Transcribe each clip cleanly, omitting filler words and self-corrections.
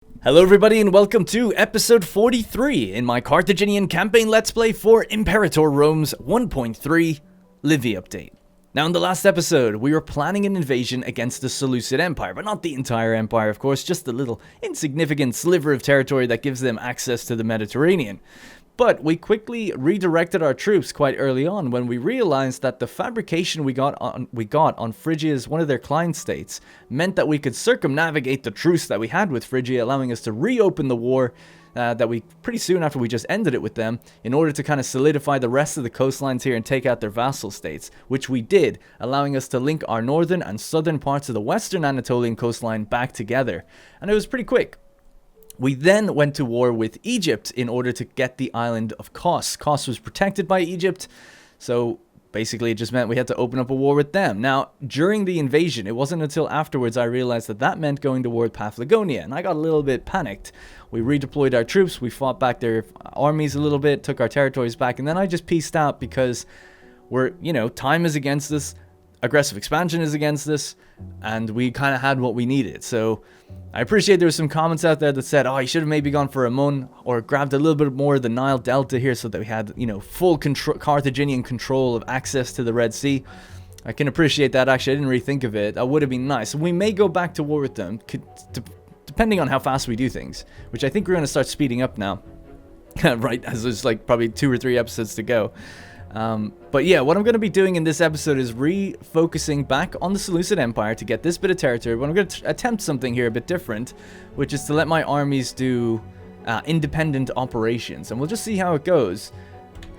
Hello everybody and welcome to episode 43 in my Carthaginian campaign Let's Play for Imperator Rome's 1.3 Livy update. Now in the last episode, we were planning an invasion against the Seleucid Empire, but not the entire empire of course, just a little insignificant sliver of territory that gives them access to the Mediterranean. But we quickly redirected our troops quite early on when we realized that the fabrication we got on Phrygia's one of their client states meant that we could circumnavigate the truce that we had with Phrygia, allowing us to reopen the war that we pretty soon after we just ended it with them, in order to kind of solidify the rest of the coastlines here and take out their vassal states, which we did, allowing us to link our northern and southern parts of the western Anatolian coastline back together. And it was pretty quick. We then went to war with Egypt in order to get the island of Kos. Kos was protected by Egypt, so basically it just meant we had to open up a war with them. Now, during the invasion, it wasn't until afterwards I realized that that meant going to war with Paphlagonia, and I got a little bit panicked. We redeployed our troops, we fought back their armies a little bit, took our territories back, and then I just peaced out because time is against us, aggressive expansion is against us, and we kind of had what we needed. So I appreciate there were some comments out there that said, oh, you should have maybe gone for Amun or grabbed a little bit more of the Nile Delta here so that we had, full Carthaginian control of access to the Red Sea. I can appreciate that. Actually, I didn't really think of it. That would have been nice. We may go back to war with them, depending on how fast we do things, which I think we're going to start speeding up now, right, as there's like probably 2 or 3 episodes to go. But yeah, what I'm going to be doing in this episode is refocusing back on the Seleucid Empire to get this bit of territory, but I'm going to attempt something here a bit different, which is to let my armies do independent operations, and we'll just see how it goes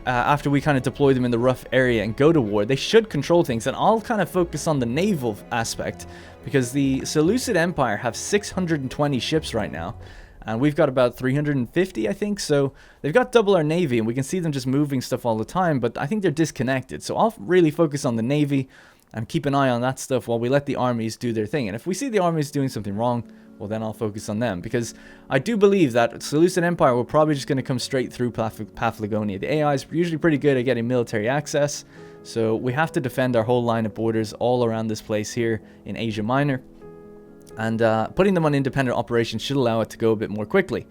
after we kind of deploy them in the rough area and go to war. They should control things, and I'll kind of focus on the naval aspect, because the Seleucid Empire have 620 ships right now, and we've got about 350, I think, so they've got double our navy, and we can see them just moving stuff all the time, but I think they're disconnected. So I'll really focus on the navy and keep an eye on that stuff while we let the armies do their thing. And if we see the armies doing something wrong, well, then I'll focus on them, because I do believe that Seleucid Empire will probably just going to come straight through Paphlagonia. The AI is usually pretty good at getting military access, so we have to defend our whole line of borders all around this place here in Asia Minor. And putting them on independent operations should allow it to go a bit more quickly.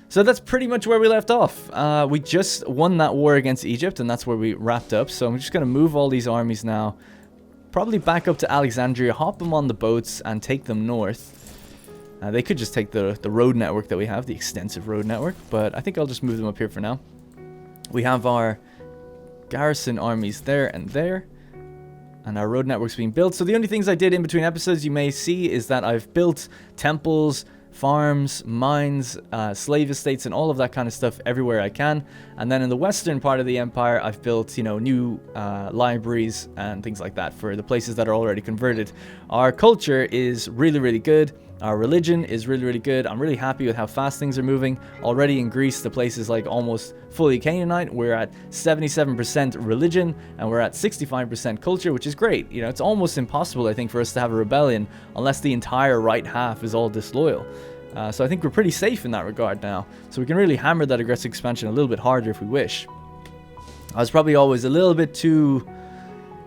So that's pretty much where we left off. We just won that war against Egypt, and that's where we wrapped up. So I'm just going to move all these armies now, probably back up to Alexandria, hop them on the boats, and take them north. They could just take the road network that we have, the extensive road network, but I think I'll just move them up here for now. We have our garrison armies there and there, and our road network's being built. So the only things I did in between episodes you may see is that I've built temples, farms, mines, slave estates, and all of that kind of stuff everywhere I can. And then in the western part of the empire, I've built, new libraries and things like that for the places that are already converted. Our culture is really, really good. Our religion is really, really good. I'm really happy with how fast things are moving. Already in Greece, the place is like almost fully Canaanite. We're at 77% religion, and we're at 65% culture, which is great. It's almost impossible, I think, for us to have a rebellion unless the entire right half is all disloyal. So I think we're pretty safe in that regard now. So we can really hammer that aggressive expansion a little bit harder if we wish. I was probably always a little bit too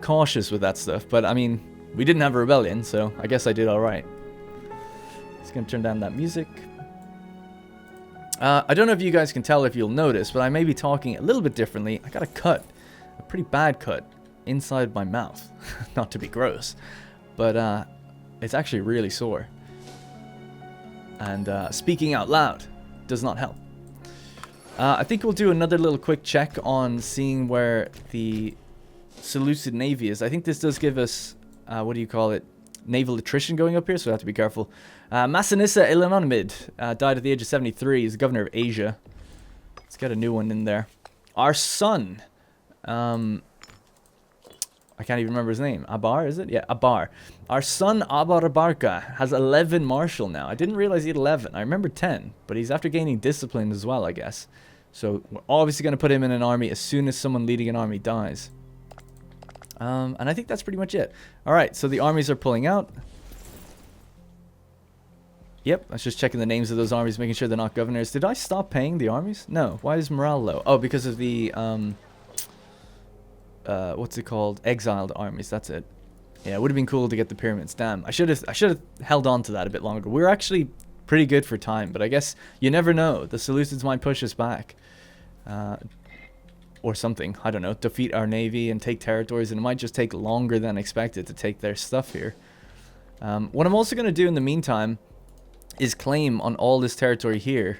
cautious with that stuff, but I mean, we didn't have a rebellion, so I guess I did all right. Just gonna turn down that music. I don't know if you guys can tell, if you'll notice, but I may be talking a little bit differently. I got a pretty bad cut inside my mouth. Not to be gross, but it's actually really sore. And speaking out loud does not help. I think we'll do another little quick check on seeing where the Seleucid Navy is. I think this does give us, naval attrition going up here, so I have to be careful. Massinissa Ilanonimid died at the age of 73. He's the governor of Asia. Let's get a new one in there. Our son, I can't even remember his name. Abar, is it? Yeah, Abar. Our son, Abar Abarka, has 11 martial now. I didn't realize he had 11. I remember 10, but he's after gaining discipline as well, I guess. So we're obviously going to put him in an army as soon as someone leading an army dies. And I think that's pretty much it. Alright, so the armies are pulling out. Yep, I was just checking the names of those armies, making sure they're not governors. Did I stop paying the armies? No. Why is morale low? Oh, because of the, what's it called? Exiled armies, that's it. Yeah, it would have been cool to get the pyramids. Damn, I should have held on to that a bit longer. We're actually pretty good for time. But I guess you never know. The Seleucids might push us back. Or something. I don't know. Defeat our navy and take territories. And it might just take longer than expected to take their stuff here. What I'm also going to do in the meantime is claim on all this territory here.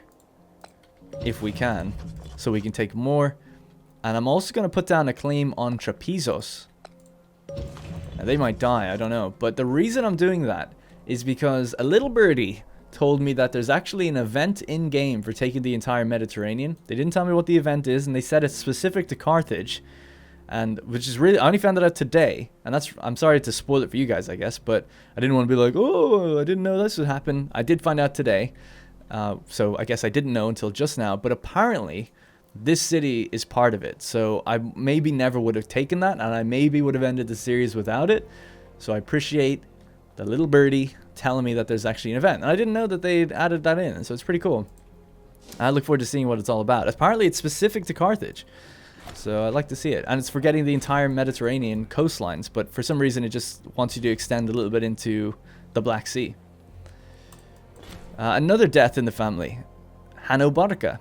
If we can. So we can take more. And I'm also going to put down a claim on Trapezos. Now, they might die, I don't know. But the reason I'm doing that is because a little birdie told me that there's actually an event in-game for taking the entire Mediterranean. They didn't tell me what the event is, and they said it's specific to Carthage. And which is really, I only found it out today. And that's, I'm sorry to spoil it for you guys, I guess. But I didn't want to be like, oh, I didn't know this would happen. I did find out today. So I guess I didn't know until just now. But apparently, this city is part of it. So I maybe never would have taken that. And I maybe would have ended the series without it. So I appreciate the little birdie telling me that there's actually an event. And I didn't know that they'd added that in. So it's pretty cool. I look forward to seeing what it's all about. Apparently, it's specific to Carthage. So I'd like to see it. And it's for getting the entire Mediterranean coastlines. But for some reason, it just wants you to extend a little bit into the Black Sea. Another death in the family. Hanobarca.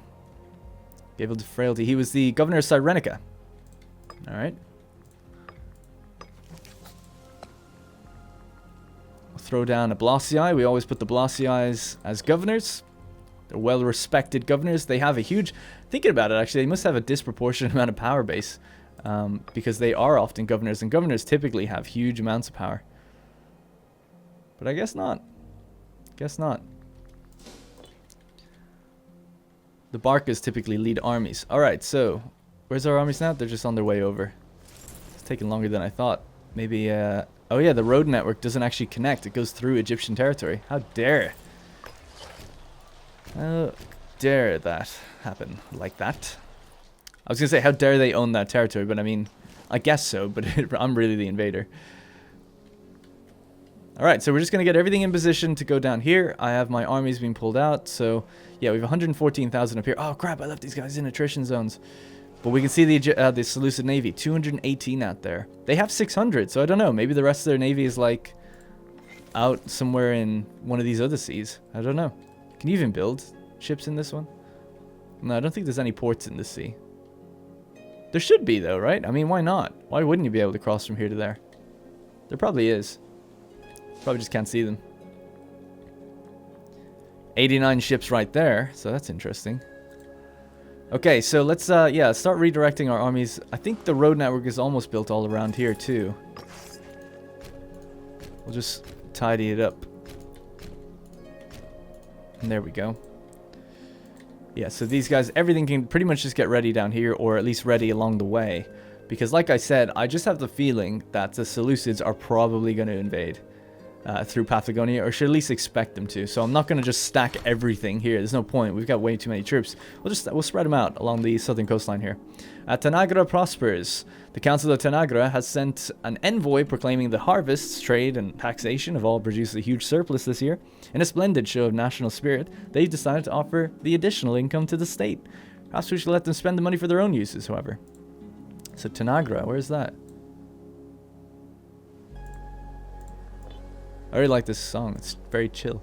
Gave to frailty. He was the governor of Cyrenica. Alright. We'll throw down a Blossii. We always put the Blossii as governors. They're well-respected governors. They have a huge... Thinking about it, actually, they must have a disproportionate amount of power base. Because they are often governors. And governors typically have huge amounts of power. But I guess not. Guess not. The Barcas typically lead armies. Alright, so... Where's our armies now? They're just on their way over. It's taking longer than I thought. Maybe, oh yeah, the road network doesn't actually connect. It goes through Egyptian territory. How dare... How dare that happen like that? I was going to say, how dare they own that territory, but I mean, I guess so, but I'm really the invader. Alright, so we're just going to get everything in position to go down here. I have my armies being pulled out, so yeah, we have 114,000 up here. Oh crap, I left these guys in attrition zones. But we can see the Seleucid Navy, 218 out there. They have 600, so I don't know, maybe the rest of their Navy is like out somewhere in one of these other seas. I don't know. Can you even build ships in this one? No, I don't think there's any ports in this sea. There should be, though, right? I mean, why not? Why wouldn't you be able to cross from here to there? There probably is. Probably just can't see them. 89 ships right there, so that's interesting. Okay, so let's, yeah, start redirecting our armies. I think the road network is almost built all around here, too. We'll just tidy it up. And there we go. Yeah, so these guys, everything can pretty much just get ready down here, or at least ready along the way. Because like I said, I just have the feeling that the Seleucids are probably going to invade through Paphlagonia, or should at least expect them to. So I'm not going to just stack everything here. There's no point. We've got way too many troops. We'll spread them out along the southern coastline here. Tanagra prospers. The Council of Tanagra has sent an envoy proclaiming the harvests, trade, and taxation have all produced a huge surplus this year. In a splendid show of national spirit, they decided to offer the additional income to the state. Perhaps we should let them spend the money for their own uses, however. So Tanagra, where's that? I really like this song. It's very chill.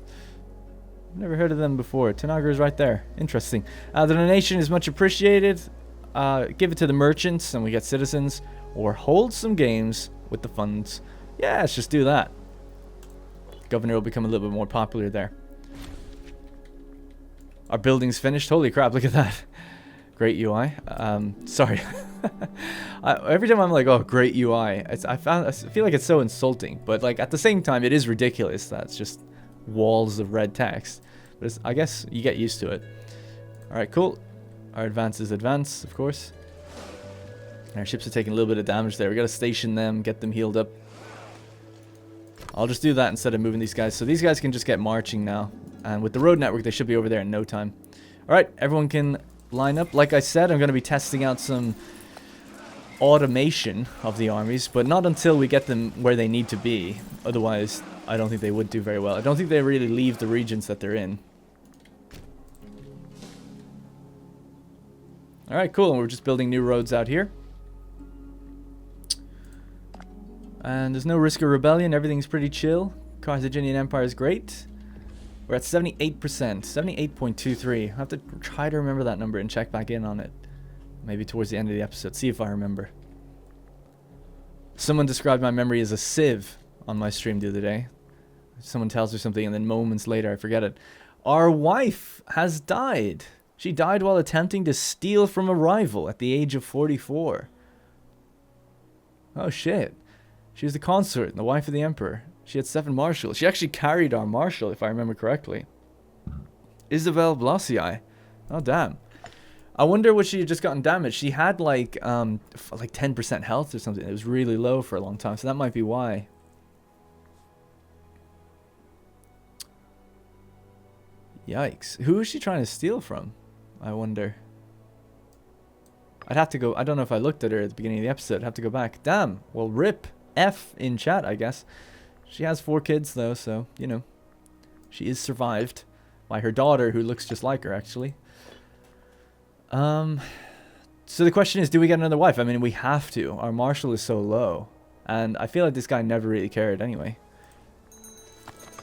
I've never heard of them before. Tanagra is right there. Interesting. The donation is much appreciated. Give it to the merchants and we get citizens. Or hold some games with the funds. Yeah, let's just do that. Governor will become a little bit more popular there. Our building's finished. Holy crap, look at that. Great UI. Sorry. Every time I'm like, oh, great UI, I feel like it's so insulting. But like at the same time, it is ridiculous. That's just walls of red text. But I guess you get used to it. All right, cool. Our advances advance, of course. And our ships are taking a little bit of damage there. We got to station them, get them healed up. I'll just do that instead of moving these guys. So these guys can just get marching now. And with the road network, they should be over there in no time. All right, everyone can line up. Like I said, I'm going to be testing out some automation of the armies, but not until we get them where they need to be. Otherwise, I don't think they would do very well. I don't think they really leave the regions that they're in. All right, cool. And we're just building new roads out here. And there's no risk of rebellion. Everything's pretty chill. Carthaginian Empire is great. We're at 78%, 78.23. I have to try to remember that number and check back in on it. Maybe towards the end of the episode, see if I remember. Someone described my memory as a sieve on my stream the other day. Someone tells her something and then moments later I forget it. Our wife has died. She died while attempting to steal from a rival at the age of 44. Oh shit. She was the consort and the wife of the emperor. She had 7 marshals. She actually carried our marshal, if I remember correctly. Isabel Blossii. Oh, damn. I wonder what she had just gotten damaged. She had like 10% health or something. It was really low for a long time, so that might be why. Yikes. Who is she trying to steal from? I wonder. I'd have to go. I don't know if I looked at her at the beginning of the episode. I'd have to go back. Damn. Well, rip F in chat, I guess. She has 4 kids, though, so, you know. She is survived by her daughter, who looks just like her, actually. So the question is, do we get another wife? I mean, we have to. Our marshal is so low. And I feel like this guy never really cared anyway.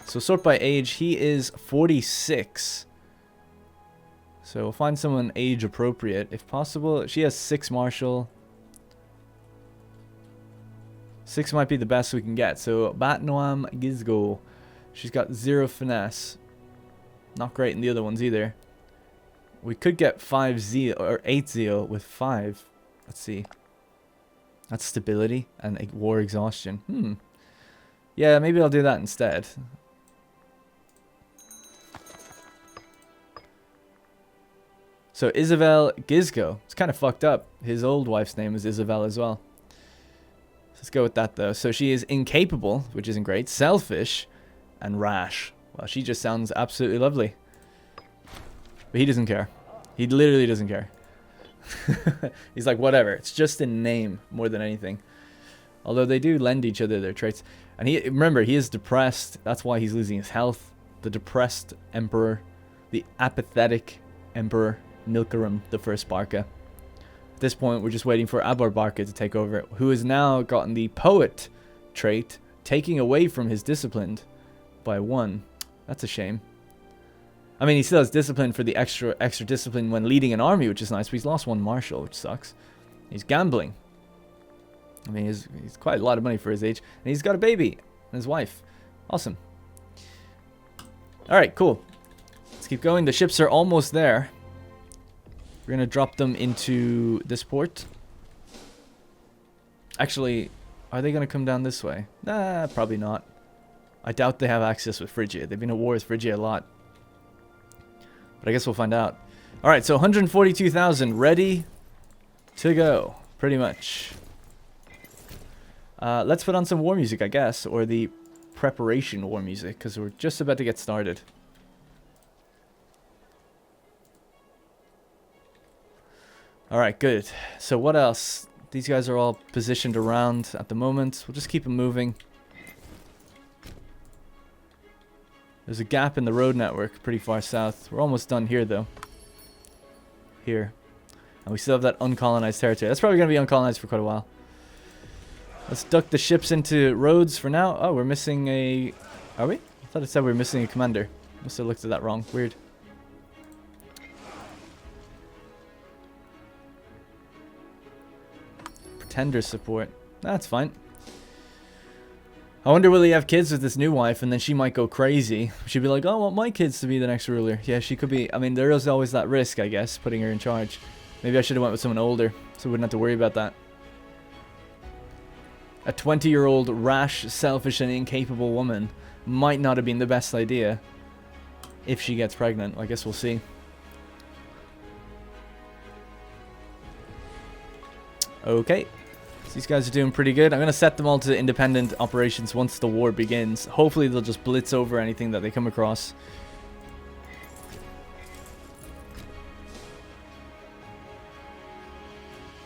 So sort by age, he is 46. So we'll find someone age appropriate, if possible. She has 6 marshal. 6 might be the best we can get. So Batnoam Gizgo. She's got 0 finesse. Not great in the other ones either. We could get 5 zeal or 8 zeal with 5. Let's see. That's stability and war exhaustion. Yeah, maybe I'll do that instead. So Isabel Gizgo. It's kind of fucked up. His old wife's name is Isabel as well. Let's go with that though. So she is incapable, which isn't great, selfish, and rash. Well, she just sounds absolutely lovely. But he doesn't care. He literally doesn't care. He's like, whatever. It's just a name more than anything. Although they do lend each other their traits. And he, remember, he is depressed. That's why he's losing his health. The depressed emperor. The apathetic emperor. Nilkaram the First Barca. At this point, we're just waiting for Abar Barca to take over, who has now gotten the poet trait, taking away from his disciplined by 1. That's a shame. I mean, he still has discipline for the extra discipline when leading an army, which is nice, but he's lost 1 marshal, which sucks. He's gambling. I mean, he's quite a lot of money for his age, and he's got a baby and his wife. Awesome. Alright, cool. Let's keep going. The ships are almost there. We're going to drop them into this port. Actually, are they going to come down this way? Nah, probably not. I doubt they have access with Phrygia. They've been at war with Phrygia a lot. But I guess we'll find out. Alright, so 142,000 ready to go. Pretty much. Let's put on some war music, I guess. Or the preparation war music. Because we're just about to get started. Alright, good. So what else? These guys are all positioned around at the moment. We'll just keep them moving. There's a gap in the road network pretty far south. We're almost done here, though. Here. And we still have that uncolonized territory. That's probably going to be uncolonized for quite a while. Let's duck the ships into roads for now. Oh, we're missing a... Are we? I thought it said we were missing a commander. Must have looked at that wrong. Weird. Pretender support. That's fine. I wonder will he have kids with this new wife, and then she might go crazy. She'd be like, oh, I want my kids to be the next ruler. Yeah, she could be. I mean, there is always that risk, I guess, putting her in charge. Maybe I should have went with someone older, so we wouldn't have to worry about that. A 20-year-old rash, selfish, and incapable woman might not have been the best idea if she gets pregnant. I guess we'll see. Okay. These guys are doing pretty good. I'm going to set them all to independent operations once the war begins. Hopefully they'll just blitz over anything that they come across.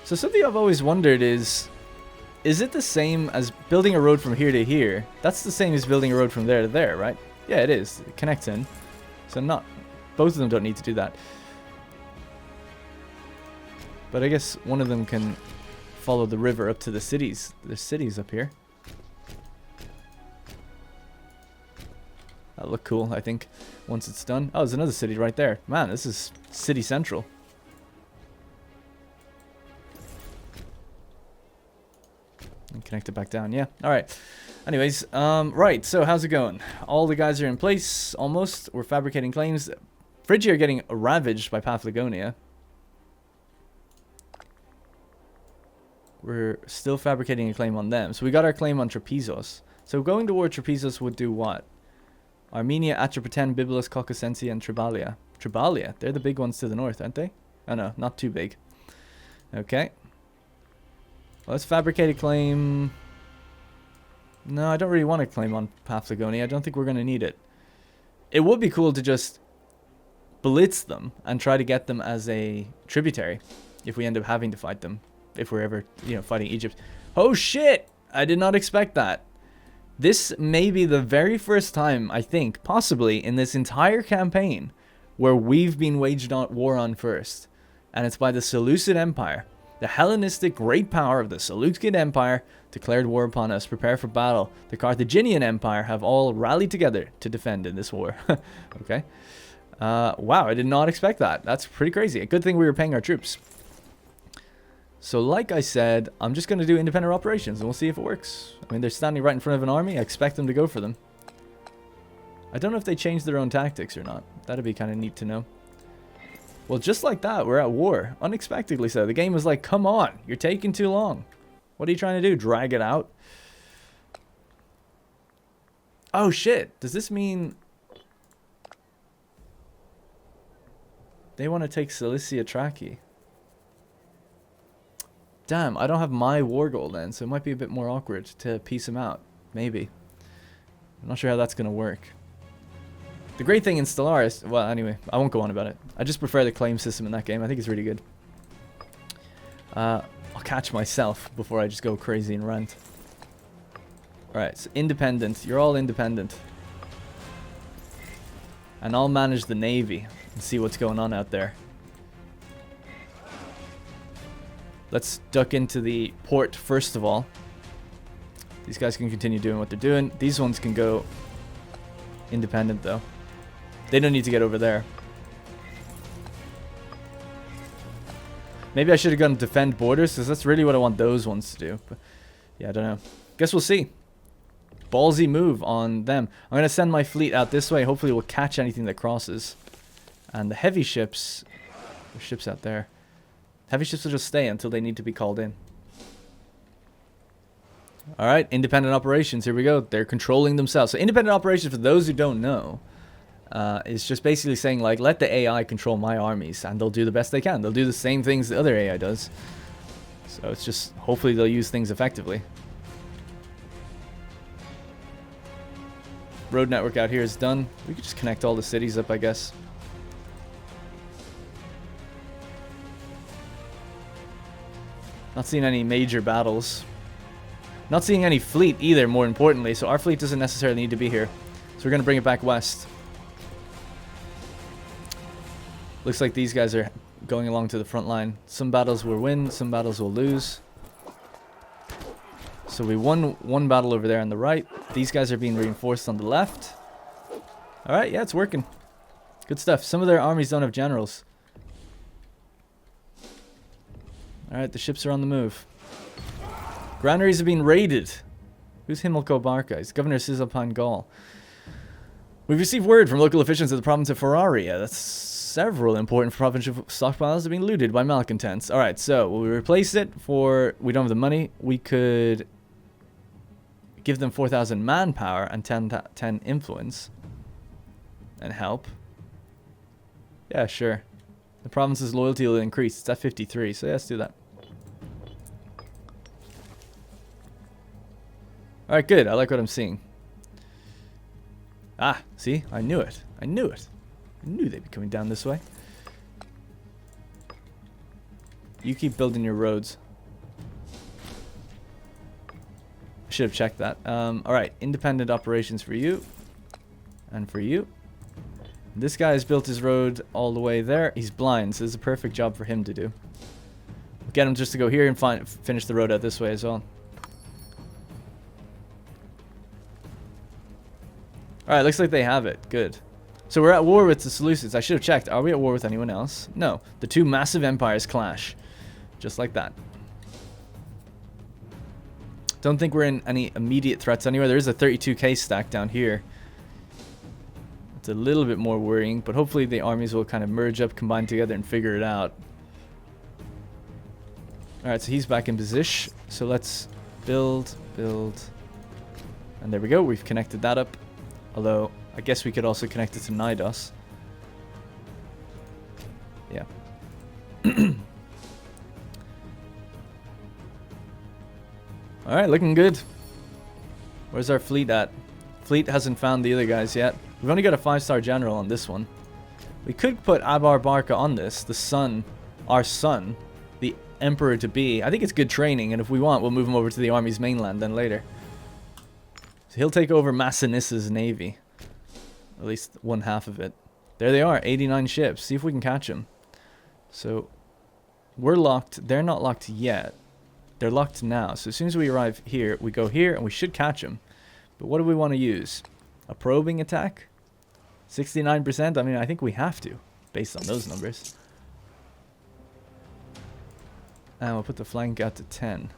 So something I've always wondered is it the same as building a road from here to here? That's the same as building a road from there to there, right? Yeah, it is. It connects in. So both of them don't need to do that. But I guess one of them can follow the river up to the cities. There's cities up here. That'll look cool, I think, once it's done. Oh, there's another city right there. Man, this is city central. And connect it back down. Yeah, alright. Anyways, right, so how's it going? All the guys are in place, almost. We're fabricating claims. Phrygia are getting ravaged by Paphlagonia. We're still fabricating a claim on them. So we got our claim on Trapezos. So going toward Trapezos would do what? Armenia, Atropatene, Byblos, Caucasensia, and Tribalia. Tribalia? They're the big ones to the north, aren't they? Oh no, not too big. Okay. Well, let's fabricate a claim. No, I don't really want to claim on Paphlagonia. I don't think we're going to need it. It would be cool to just blitz them and try to get them as a tributary if we end up having to fight them. If we're ever, fighting Egypt. Oh shit! I did not expect that. This may be the very first time, I think, possibly, in this entire campaign where we've been waged war on first. And it's by the Seleucid Empire. The Hellenistic great power of the Seleucid Empire declared war upon us. Prepare for battle. The Carthaginian Empire have all rallied together to defend in this war. Okay. Wow, I did not expect that. That's pretty crazy. A good thing we were paying our troops. So like I said, I'm just going to do independent operations and we'll see if it works. I mean, they're standing right in front of an army. I expect them to go for them. I don't know if they changed their own tactics or not. That'd be kind of neat to know. Well, just like that, we're at war. Unexpectedly so. The game was like, come on, you're taking too long. What are you trying to do? Drag it out? Oh shit, does this mean they want to take Cilicia Trachy? Damn, I don't have my war goal then, so it might be a bit more awkward to piece them out. Maybe. I'm not sure how that's going to work. The great thing in Stellaris... Well, anyway, I won't go on about it. I just prefer the claim system in that game. I think it's really good. I'll catch myself before I just go crazy and rant. Alright, so independent. You're all independent. And I'll manage the Navy and see what's going on out there. Let's duck into the port first of all. These guys can continue doing what they're doing. These ones can go independent though. They don't need to get over there. Maybe I should have gone defend borders because that's really what I want those ones to do. But yeah, I don't know. Guess we'll see. Ballsy move on them. I'm going to send my fleet out this way. Hopefully we'll catch anything that crosses. And the heavy ships... There's ships out there. Heavy ships will just stay until they need to be called in. Alright, independent operations. Here we go. They're controlling themselves. So independent operations, for those who don't know, is just basically saying, like, let the AI control my armies, and they'll do the best they can. They'll do the same things the other AI does. So it's just, hopefully they'll use things effectively. Road network out here is done. We could just connect all the cities up, I guess. Not seeing any major battles. Not seeing any fleet either, more importantly. So our fleet doesn't necessarily need to be here. So we're going to bring it back west. Looks like these guys are going along to the front line. Some battles we'll win, some battles we'll lose. So we won one battle over there on the right. These guys are being reinforced on the left. Alright, yeah, it's working. Good stuff. Some of their armies don't have generals. Alright, the ships are on the move. Granaries have been raided. Who's Himilco Barca? He's Governor Cisalpine Gaul. We've received word from local officials of the province of Ferraria. That's several important provincial stockpiles have been looted by malcontents. Alright, so we replace it for... We don't have the money. We could give them 4,000 manpower and 10 influence. And help. Yeah, sure. The province's loyalty will increase. It's at 53, so yeah, let's do that. Alright, good. I like what I'm seeing. Ah, see? I knew it. I knew it. I knew they'd be coming down this way. You keep building your roads. I should have checked that. Alright, independent operations for you. And for you. This guy has built his road all the way there. He's blind, so this is a perfect job for him to do. Get him just to go here and finish the road out this way as well. Alright, looks like they have it. Good. So we're at war with the Seleucids. I should have checked. Are we at war with anyone else? No. The two massive empires clash. Just like that. Don't think we're in any immediate threats anywhere. There is a 32k stack down here. It's a little bit more worrying, but hopefully the armies will kind of merge up, combine together, and figure it out. Alright, so he's back in position. So let's build. And there we go. We've connected that up. Although, I guess we could also connect it to Knidos. Yeah. Alright, looking good. Where's our fleet at? Fleet hasn't found the other guys yet. We've only got a 5-star general on this one. We could put Abar Barca on this. The son. Our son. The Emperor to be. I think it's good training, and if we want, we'll move him over to the army's mainland then later. So he'll take over Massiniss's navy. At least one half of it. There they are, 89 ships. See if we can catch them. So, we're locked. They're not locked yet. They're locked now. So as soon as we arrive here, we go here, and we should catch them. But what do we want to use? A probing attack? 69%? I mean, I think we have to, based on those numbers. And we'll put the flank out to 10.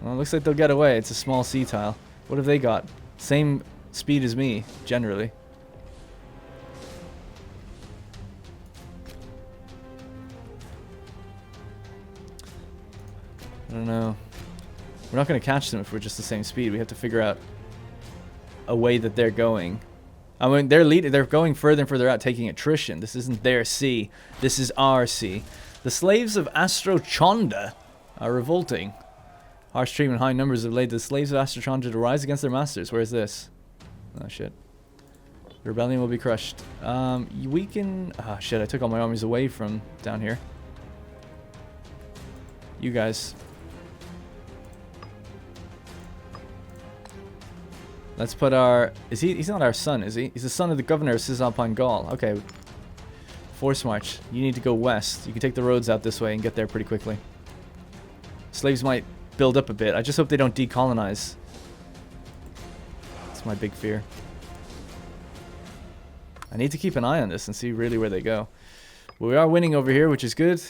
Well, it looks like they'll get away. It's a small sea tile. What have they got? Same speed as me, generally. I don't know. We're not going to catch them if we're just the same speed. We have to figure out a way that they're going. I mean, they're going further and further out, taking attrition. This isn't their sea. This is our sea. The slaves of Astrochonda are revolting. Harsh treatment, high numbers have led the slaves of Astrochonda to rise against their masters. Where is this? Oh, shit. The rebellion will be crushed. We can... Oh, shit, I took all my armies away from down here. You guys. Let's put our... He's not our son, is he? He's the son of the governor of Cisalpine Gaul. Okay. Force march. You need to go west. You can take the roads out this way and get there pretty quickly. Slaves might build up a bit. I just hope they don't decolonize. That's my big fear. I need to keep an eye on this and see really where they go. Well, we are winning over here, which is good.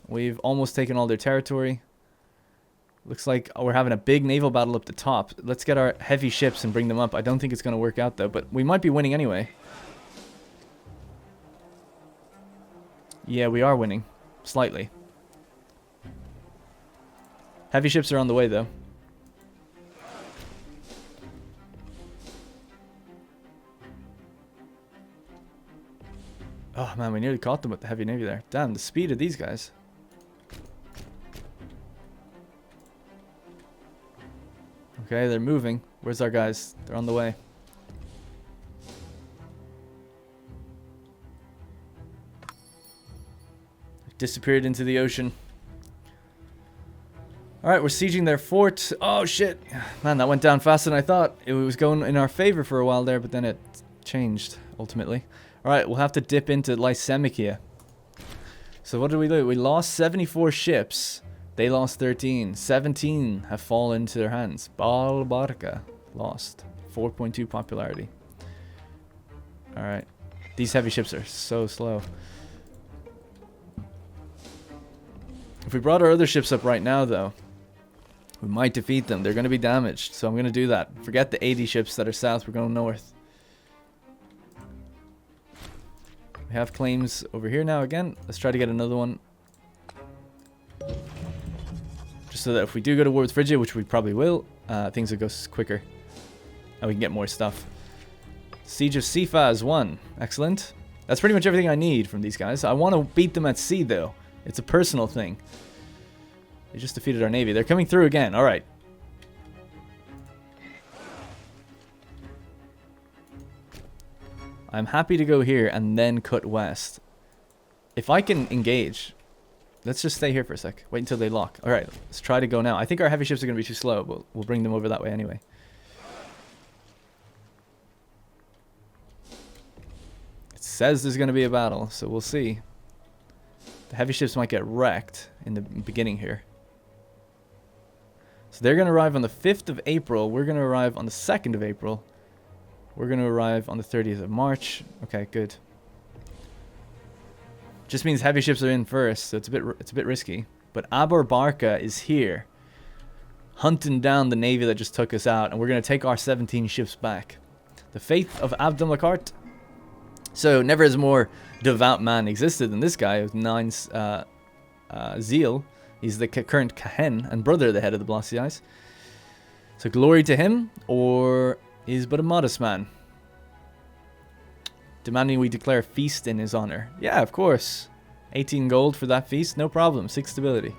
We've almost taken all their territory. Looks like we're having a big naval battle up the top. Let's get our heavy ships and bring them up. I don't think it's going to work out, though, but we might be winning anyway. Yeah, we are winning. Slightly. Heavy ships are on the way, though. Oh, man, we nearly caught them with the heavy navy there. Damn, the speed of these guys. Okay, they're moving. Where's our guys? They're on the way. Disappeared into the ocean. Alright, we're sieging their fort. Oh, shit. Man, that went down faster than I thought. It was going in our favor for a while there, but then it changed, ultimately. Alright, we'll have to dip into Lysimachia. So what did we do? We lost 74 ships. They lost 13. 17 have fallen into their hands. Barca lost. 4.2 popularity. Alright. These heavy ships are so slow. If we brought our other ships up right now, though, we might defeat them. They're going to be damaged, so I'm going to do that. Forget the 80 ships that are south. We're going north. We have claims over here now again. Let's try to get another one. Just so that if we do go to war with Phrygia, which we probably will, things will go quicker. And we can get more stuff. Siege of Sifa is won. Excellent. That's pretty much everything I need from these guys. I want to beat them at sea, though. It's a personal thing. They just defeated our navy. They're coming through again. All right. I'm happy to go here and then cut west. If I can engage... Let's just stay here for a sec. Wait until they lock. All right, let's try to go now. I think our heavy ships are going to be too slow, but we'll bring them over that way anyway. It says there's going to be a battle, so we'll see. The heavy ships might get wrecked in the beginning here. So they're going to arrive on the 5th of April. We're going to arrive on the 2nd of April. We're going to arrive on the 30th of March. Okay, good. Just means heavy ships are in first, so it's a bit risky. But Abor Barca is here, hunting down the navy that just took us out, and we're going to take our 17 ships back. The faith of Abdulmakart. So never has a more devout man existed than this guy with 9 zeal. He's the current Kahen and brother of the head of the Blasiais. So glory to him, or is but a modest man. Demanding we declare a feast in his honor. Yeah, of course. 18 gold for that feast, no problem. 6 stability.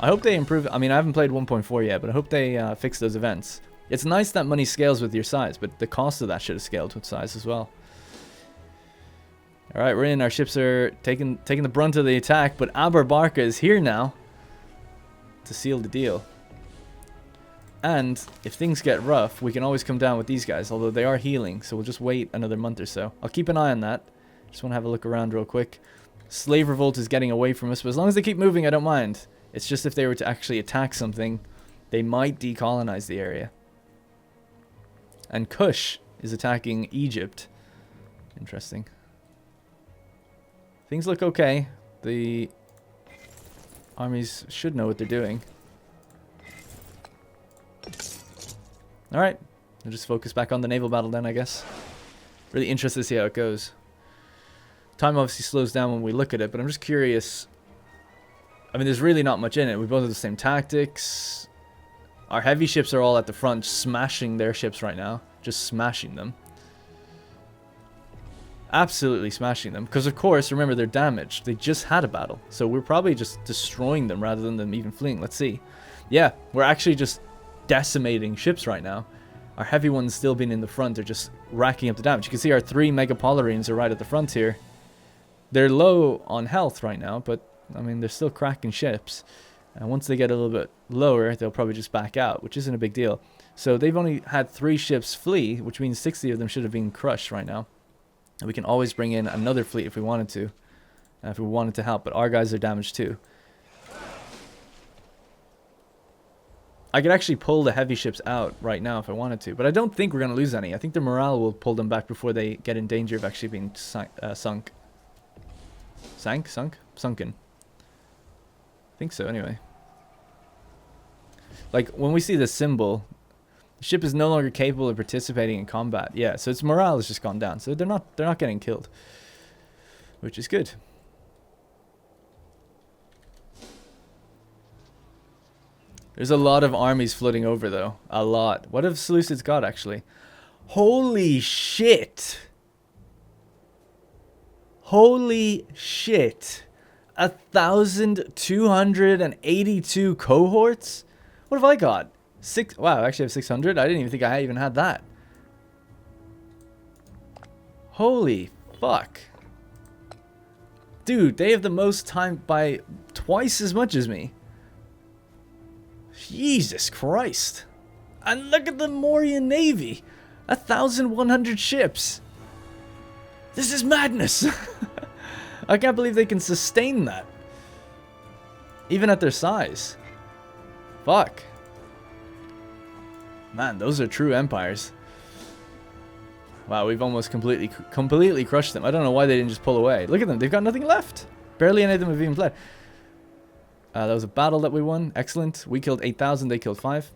I hope they improve. I mean, I haven't played 1.4 yet, but I hope they fix those events. It's nice that money scales with your size, but the cost of that should have scaled with size as well. Alright, we're in. Our ships are taking the brunt of the attack, but Abor Barca is here now to seal the deal. And if things get rough, we can always come down with these guys, although they are healing, so we'll just wait another month or so. I'll keep an eye on that. Just want to have a look around real quick. Slave Revolt is getting away from us, but as long as they keep moving, I don't mind. It's just if they were to actually attack something, they might decolonize the area. And Kush is attacking Egypt. Interesting. Things look okay. The armies should know what they're doing. Alright, we'll just focus back on the naval battle then, I guess. Really interested to see how it goes. Time obviously slows down when we look at it, but I'm just curious. I mean, there's really not much in it. We both have the same tactics. Our heavy ships are all at the front, smashing their ships right now. Just smashing them. Absolutely smashing them. Because, of course, remember, they're damaged. They just had a battle. So we're probably just destroying them rather than them even fleeing. Let's see. Yeah, we're actually just decimating ships right now. Our heavy ones still being in the front are just racking up the damage. You can see our 3 Megapolarines are right at the front here. They're low on health right now, but, I mean, they're still cracking ships. And once they get a little bit lower, they'll probably just back out, which isn't a big deal. So they've only had 3 ships flee, which means 60 of them should have been crushed right now. And we can always bring in another fleet if we wanted to. If we wanted to help, but our guys are damaged too. I could actually pull the heavy ships out right now if I wanted to, but I don't think we're going to lose any. I think the morale will pull them back before they get in danger of actually being sunk. Sunken. I think so, anyway. Like, when we see the symbol, the ship is no longer capable of participating in combat. Yeah, so its morale has just gone down. So they're not getting killed, which is good. There's a lot of armies floating over, though. A lot. What have Seleucids got, actually? Holy shit! Holy shit! 1,282 cohorts? What have I got? Wow, I actually have 600. I didn't even think I even had that. Holy fuck. Dude, they have the most time by twice as much as me. Jesus Christ. And look at the Mauryan Navy. 1,100 ships. This is madness. I can't believe they can sustain that. Even at their size. Fuck. Man, those are true empires. Wow, we've almost completely crushed them. I don't know why they didn't just pull away. Look at them. They've got nothing left. Barely any of them have even fled. That was a battle that we won. Excellent. We killed 8,000. They killed 5.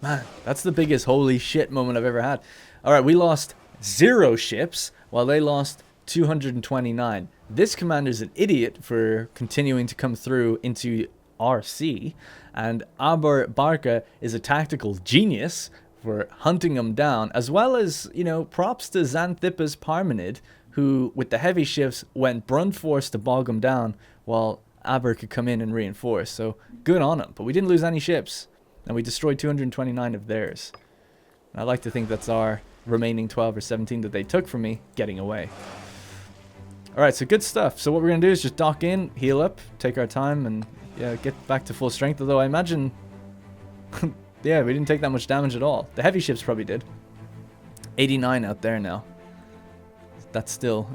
Man, that's the biggest holy shit moment I've ever had. Alright, we lost 0 ships while they lost 229. This commander's an idiot for continuing to come through into RC. And Abor Barca is a tactical genius for hunting them down. As well as, you know, props to Xanthippus Parmenid, who, with the heavy ships, went brunt force to bog them down while Abor could come in and reinforce. So, good on him. But we didn't lose any ships. And we destroyed 229 of theirs. And I like to think that's our remaining 12 or 17 that they took from me getting away. Alright, so good stuff. So what we're going to do is just dock in, heal up, take our time, and yeah, get back to full strength. Although I imagine, yeah, we didn't take that much damage at all. The heavy ships probably did. 89 out there now. That's still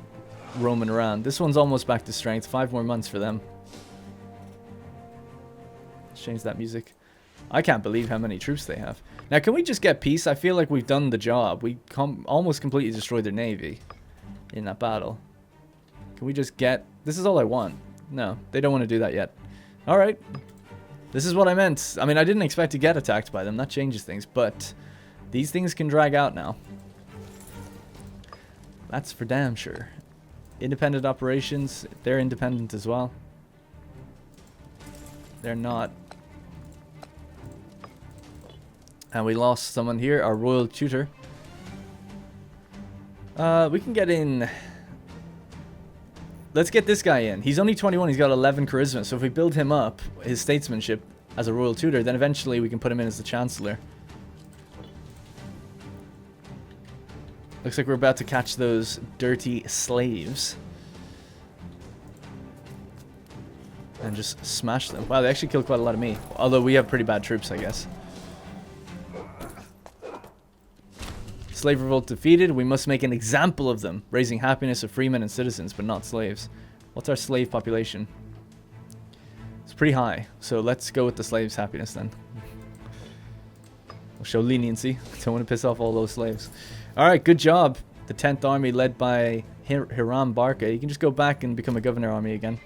roaming around. This one's almost back to strength. 5 more months for them. Let's change that music. I can't believe how many troops they have. Now, can we just get peace? I feel like we've done the job. We almost completely destroyed their navy in that battle. Can we just get... This is all I want. No, they don't want to do that yet. Alright. This is what I meant. I mean, I didn't expect to get attacked by them. That changes things, but these things can drag out now. That's for damn sure. Independent operations, they're independent as well. They're not. And we lost someone here, our royal tutor. We can get in... Let's get this guy in. He's only 21, he's got 11 charisma, so if we build him up, his statesmanship, as a royal tutor, then eventually we can put him in as the chancellor. Looks like we're about to catch those dirty slaves. And just smash them. Wow, they actually killed quite a lot of me. Although we have pretty bad troops, I guess. Slave revolt defeated. We must make an example of them, raising happiness of freemen and citizens, but not slaves. What's our slave population? It's pretty high, so let's go with the slaves' happiness then. We'll show leniency. Don't want to piss off all those slaves. Alright, good job. The 10th army led by Hiram Barca. You can just go back and become a governor army again.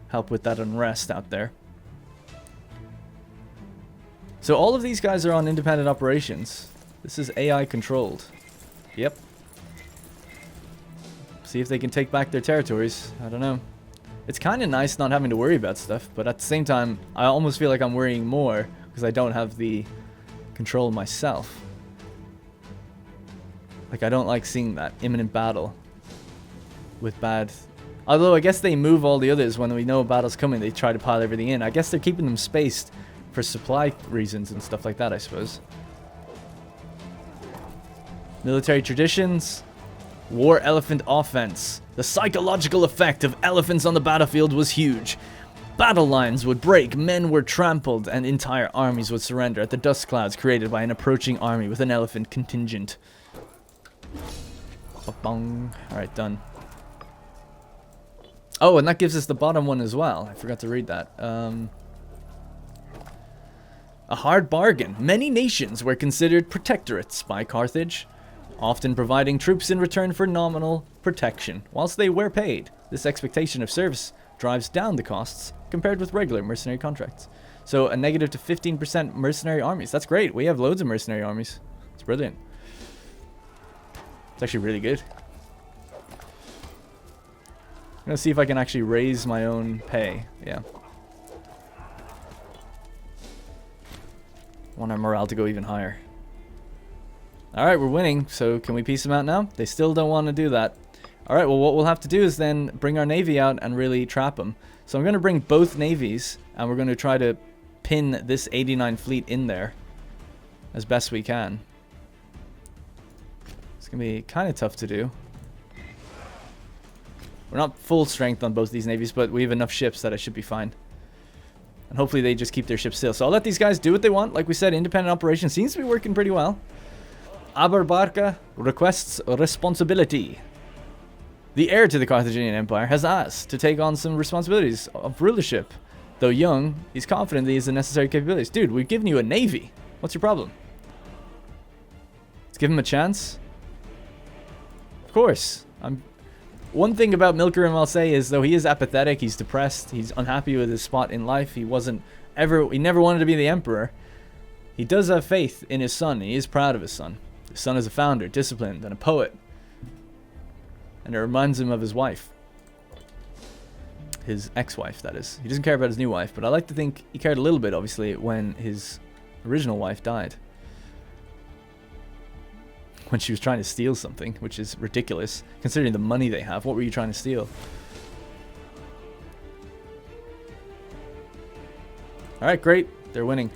Help with that unrest out there. So all of these guys are on independent operations. This is AI controlled. Yep. See if they can take back their territories. I don't know. It's kind of nice not having to worry about stuff, but at the same time, I almost feel like I'm worrying more because I don't have the control myself. Like, I don't like seeing that imminent battle with bad... Although, I guess they move all the others when we know a battle's coming. They try to pile everything in. I guess they're keeping them spaced for supply reasons and stuff like that, I suppose. Military traditions. War elephant offense. The psychological effect of elephants on the battlefield was huge. Battle lines would break, men were trampled, and entire armies would surrender at the dust clouds created by an approaching army with an elephant contingent. Ba-bong. Alright, done. Oh, and that gives us the bottom one as well. I forgot to read that. A hard bargain. Many nations were considered protectorates by Carthage, often providing troops in return for nominal protection, whilst they were paid. This expectation of service drives down the costs compared with regular mercenary contracts. So a negative to 15% mercenary armies. That's great. We have loads of mercenary armies. It's brilliant. It's actually really good. I'm gonna see if I can actually raise my own pay. Yeah. I want our morale to go even higher. Alright, we're winning, so can we peace them out now? They still don't want to do that. Alright, well what we'll have to do is then bring our navy out and really trap them. So I'm going to bring both navies, and we're going to try to pin this 89 fleet in there as best we can. It's going to be kind of tough to do. We're not full strength on both these navies, but we have enough ships that it should be fine. And hopefully they just keep their ships still. So I'll let these guys do what they want. Like we said, independent operation seems to be working pretty well. Abarbarca requests responsibility. The heir to the Carthaginian Empire has asked to take on some responsibilities of rulership. Though young, he's confident that he has the necessary capabilities. Dude, we've given you a navy. What's your problem? Let's give him a chance. Of course. One thing about Milkerim I'll say is, though he is apathetic, he's depressed, he's unhappy with his spot in life, he never wanted to be the emperor. He does have faith in his son. He is proud of his son. His son is a founder, disciplined, and a poet. And it reminds him of his wife. His ex-wife, that is. He doesn't care about his new wife, but I like to think he cared a little bit, obviously, when his original wife died. When she was trying to steal something, which is ridiculous, considering the money they have. What were you trying to steal? Alright, great. They're winning.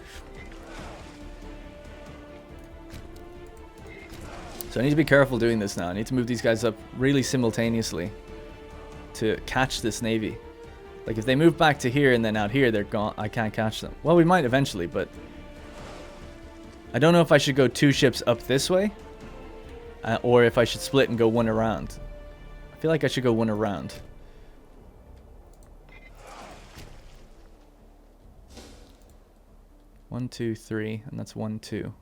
So I need to be careful doing this now. I need to move these guys up really simultaneously to catch this navy. Like, if they move back to here and then out here, they're gone. I can't catch them. Well, we might eventually, but I don't know if I should go 2 ships up this way or if I should split and go 1 around. I feel like I should go 1 around. 1, 2, 3, and that's 1, 2.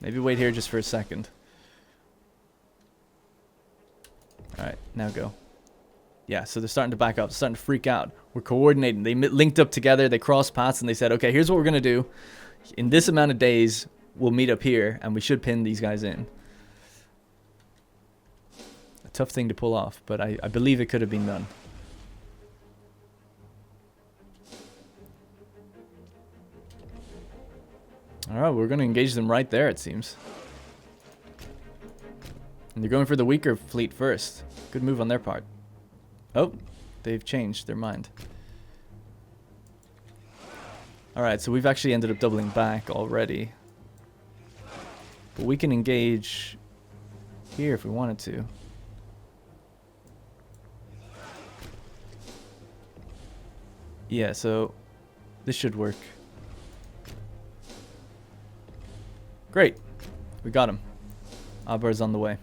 Maybe wait here just for a second. Alright, now go. Yeah, so they're starting to back up, starting to freak out. We're coordinating. They linked up together, they crossed paths, and they said, okay, here's what we're going to do. In this amount of days, we'll meet up here, and we should pin these guys in. A tough thing to pull off, but I believe it could have been done. Alright, we're going to engage them right there, it seems. And they're going for the weaker fleet first. Good move on their part. Oh, they've changed their mind. Alright, so we've actually ended up doubling back already. But we can engage here if we wanted to. Yeah, so this should work. Great. We got him. Abar's on the way.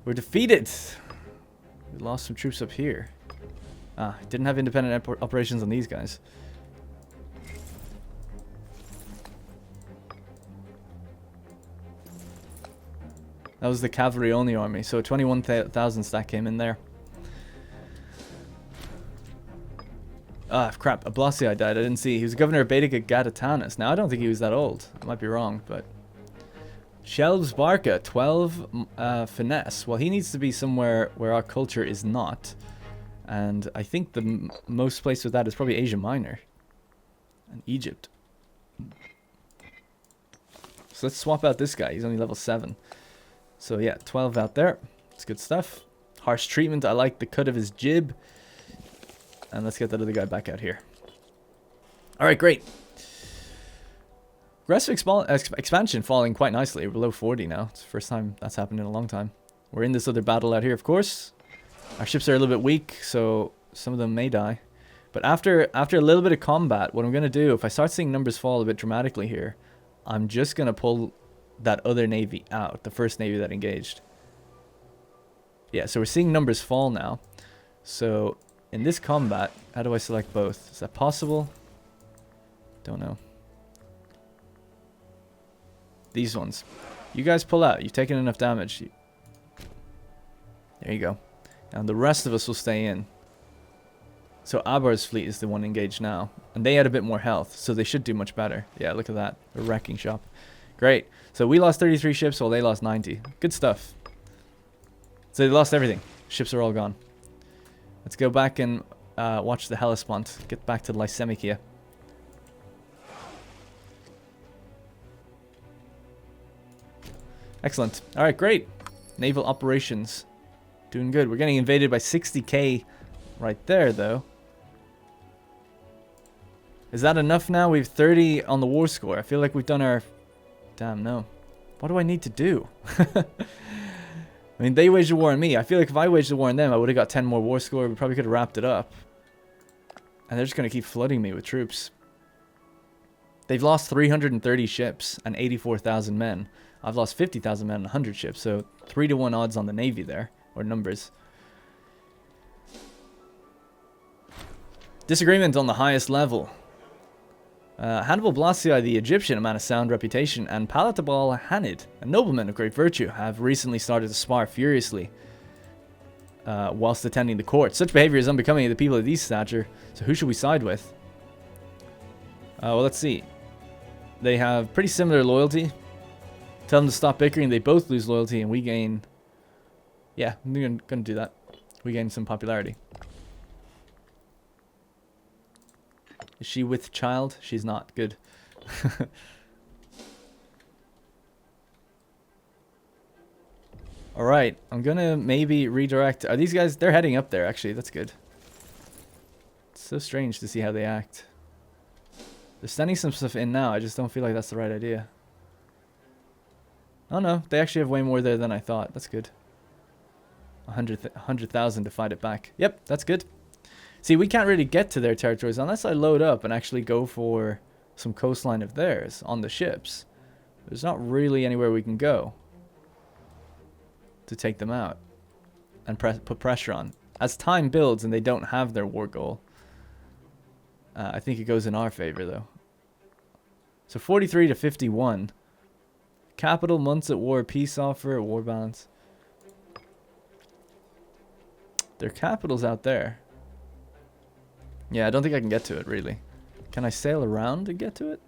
We're defeated. We lost some troops up here. Ah, didn't have independent operations on these guys. That was the cavalry only army, so 21,000 stack came in there. Ah, crap. Ablasii died. I didn't see. He was governor of Baetica Gadatanus. Now, I don't think he was that old. I might be wrong, but... Shelves Barca, 12 finesse. Well, he needs to be somewhere where our culture is not. And I think the most place with that is probably Asia Minor. And Egypt. So let's swap out this guy. He's only level 7. So yeah, 12 out there. It's good stuff. Harsh treatment. I like the cut of his jib. And let's get that other guy back out here. Alright, great. Aggressive expansion falling quite nicely. We're below 40 now. It's the first time that's happened in a long time. We're in this other battle out here, of course. Our ships are a little bit weak, so some of them may die. But after a little bit of combat, what I'm going to do, if I start seeing numbers fall a bit dramatically here, I'm just going to pull that other navy out. The first navy that engaged. Yeah, so we're seeing numbers fall now. So... in this combat, how do I select both? Is that possible? Don't know. These ones. You guys pull out. You've taken enough damage. There you go. And the rest of us will stay in. So Abar's fleet is the one engaged now. And they had a bit more health, so they should do much better. Yeah, look at that. A wrecking shop. Great. So we lost 33 ships while they lost 90. Good stuff. So they lost everything. Ships are all gone. Let's go back and watch the Hellespont. Get back to Lysimachia. Excellent. Alright, great. Naval operations. Doing good. We're getting invaded by 60k right there, though. Is that enough now? We have 30 on the war score. I feel like we've done our... Damn, no. What do I need to do? I mean, they waged a war on me. I feel like if I waged a war on them, I would have got 10 more war score. We probably could have wrapped it up. And they're just going to keep flooding me with troops. They've lost 330 ships and 84,000 men. I've lost 50,000 men and 100 ships. So 3-to-1 odds on the navy there. Or numbers. Disagreement on the highest level. Hannibal Blasii, the Egyptian, a man of sound reputation, and Palatable Hanid, a nobleman of great virtue, have recently started to spar furiously whilst attending the court. Such behavior is unbecoming of the people of these stature, so who should we side with? Well, let's see. They have pretty similar loyalty. Tell them to stop bickering, they both lose loyalty, and we gain... Yeah, I'm going to do that. We gain some popularity. Is she with child? She's not. Good. Alright, I'm gonna maybe redirect... Are these guys... They're heading up there, actually. That's good. It's so strange to see how they act. They're sending some stuff in now. I just don't feel like that's the right idea. Oh no, they actually have way more there than I thought. That's good. 100,000 to fight it back. Yep, that's good. See, we can't really get to their territories unless I load up and actually go for some coastline of theirs on the ships. There's not really anywhere we can go to take them out and put pressure on. As time builds and they don't have their war goal, I think it goes in our favor, though. So 43 to 51. Capital, months at war, peace offer, war balance. Their capital's out there. Yeah, I don't think I can get to it, really. Can I sail around and get to it?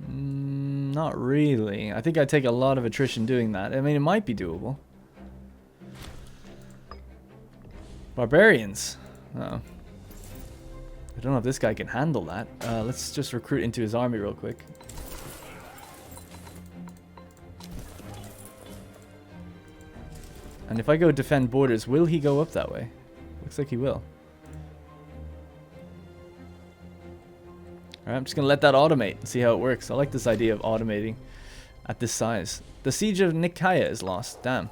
Not really. I think I'd take a lot of attrition doing that. I mean, it might be doable. Barbarians. Uh-oh. I don't know if this guy can handle that. Let's just recruit into his army real quick. And if I go defend borders, will he go up that way? Looks like he will. Alright, I'm just going to let that automate and see how it works. I like this idea of automating at this size. The siege of Nicaea is lost. Damn.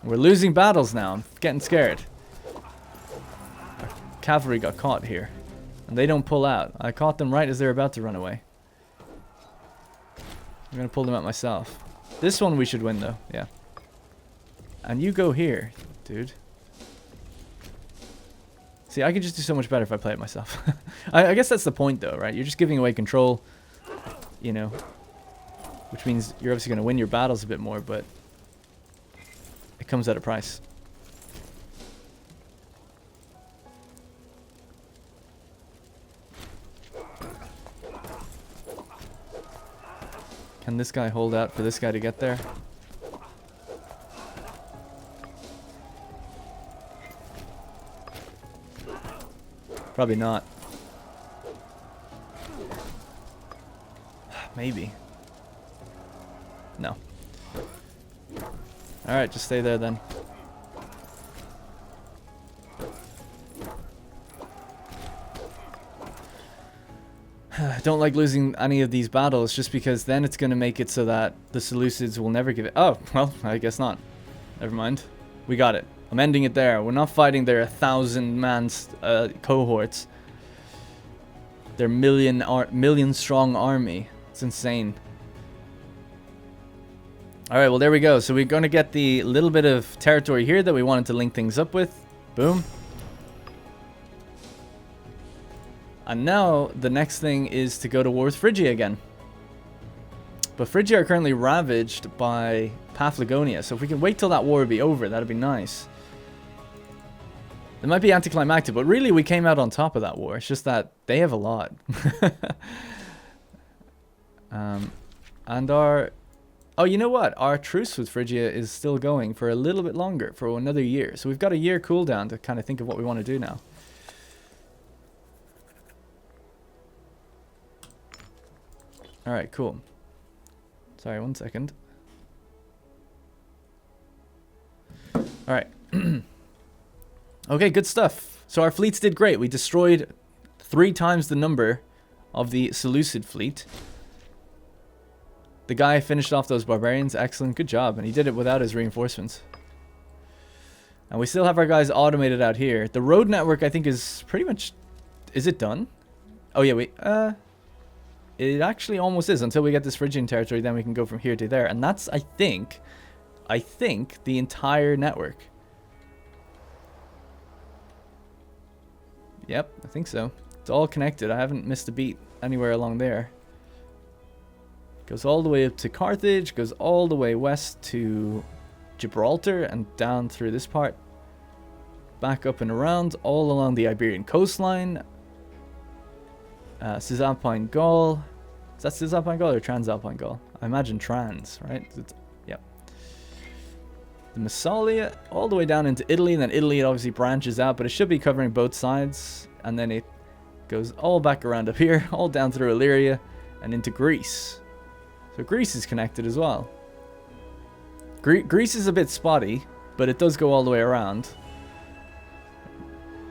We're losing battles now. I'm getting scared. Our cavalry got caught here. And they don't pull out. I caught them right as they were about to run away. I'm going to pull them out myself. This one we should win though. Yeah. And you go here, dude. See, I could just do so much better if I play it myself. I guess that's the point though, right? You're just giving away control, you know. Which means you're obviously going to win your battles a bit more, but it comes at a price. Can this guy hold out for this guy to get there? Probably not. Maybe. No. Alright, just stay there then. I don't like losing any of these battles just because then it's going to make it so that the Seleucids will never give it. Oh, well, I guess not. Never mind. We got it. I'm ending it there. We're not fighting their 1,000-man cohorts. Their million strong army. It's insane. Alright, well there we go. So we're going to get the little bit of territory here that we wanted to link things up with. Boom. And now the next thing is to go to war with Phrygia again. But Phrygia are currently ravaged by Paphlagonia. So if we can wait till that war would be over, that'd be nice. It might be anticlimactic, but really we came out on top of that war. It's just that they have a lot. And our... Oh, you know what? Our truce with Phrygia is still going for a little bit longer, for another year. So we've got a year cooldown to kind of think of what we want to do now. Alright, cool. Sorry, 1 second. Alright. Okay, good stuff. So our fleets did great. We destroyed 3 times the number of the Seleucid fleet. The guy finished off those barbarians. Excellent. Good job. And he did it without his reinforcements. And we still have our guys automated out here. The road network, I think, is pretty much... Is it done? Oh, yeah, wait. It actually almost is. Until we get this Phrygian territory, then we can go from here to there. And that's, I think, the entire network. Yep, I think so. It's all connected. I haven't missed a beat anywhere along there. Goes all the way up to Carthage, goes all the way west to Gibraltar and down through this part. Back up and around, all along the Iberian coastline. Cisalpine Gaul. Is that Cisalpine Gaul or Transalpine Gaul? I imagine trans, right? Yep. The Massalia, all the way down into Italy, and then Italy it obviously branches out, but it should be covering both sides. And then it goes all back around up here, all down through Illyria, and into Greece. So Greece is connected as well. Greece is a bit spotty, but it does go all the way around.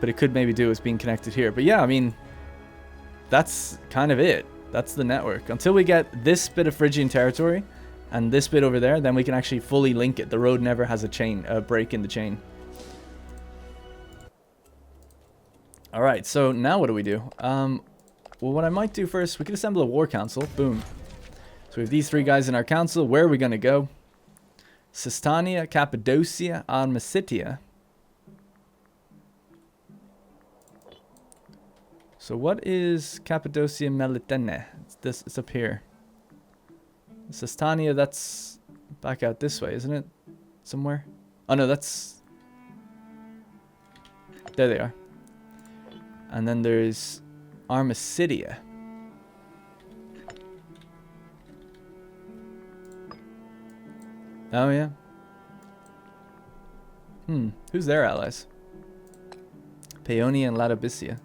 But it could maybe do as being connected here. But yeah, I mean, that's kind of it. That's the network. Until we get this bit of Phrygian territory and this bit over there, then we can actually fully link it. The road never has a break in the chain. Alright, so now what do we do? Well, what I might do first, we could assemble a war council. Boom. So we have these 3 guys in our council. Where are we going to go? Sistania, Cappadocia, Almacitia. So what is Cappadocia Melitene? It's up here. Sestania, that's back out this way, isn't it? Somewhere? Oh no, that's... There they are. And then there's Armacidia. Oh yeah. Who's their allies? Paeonia and Laodicea.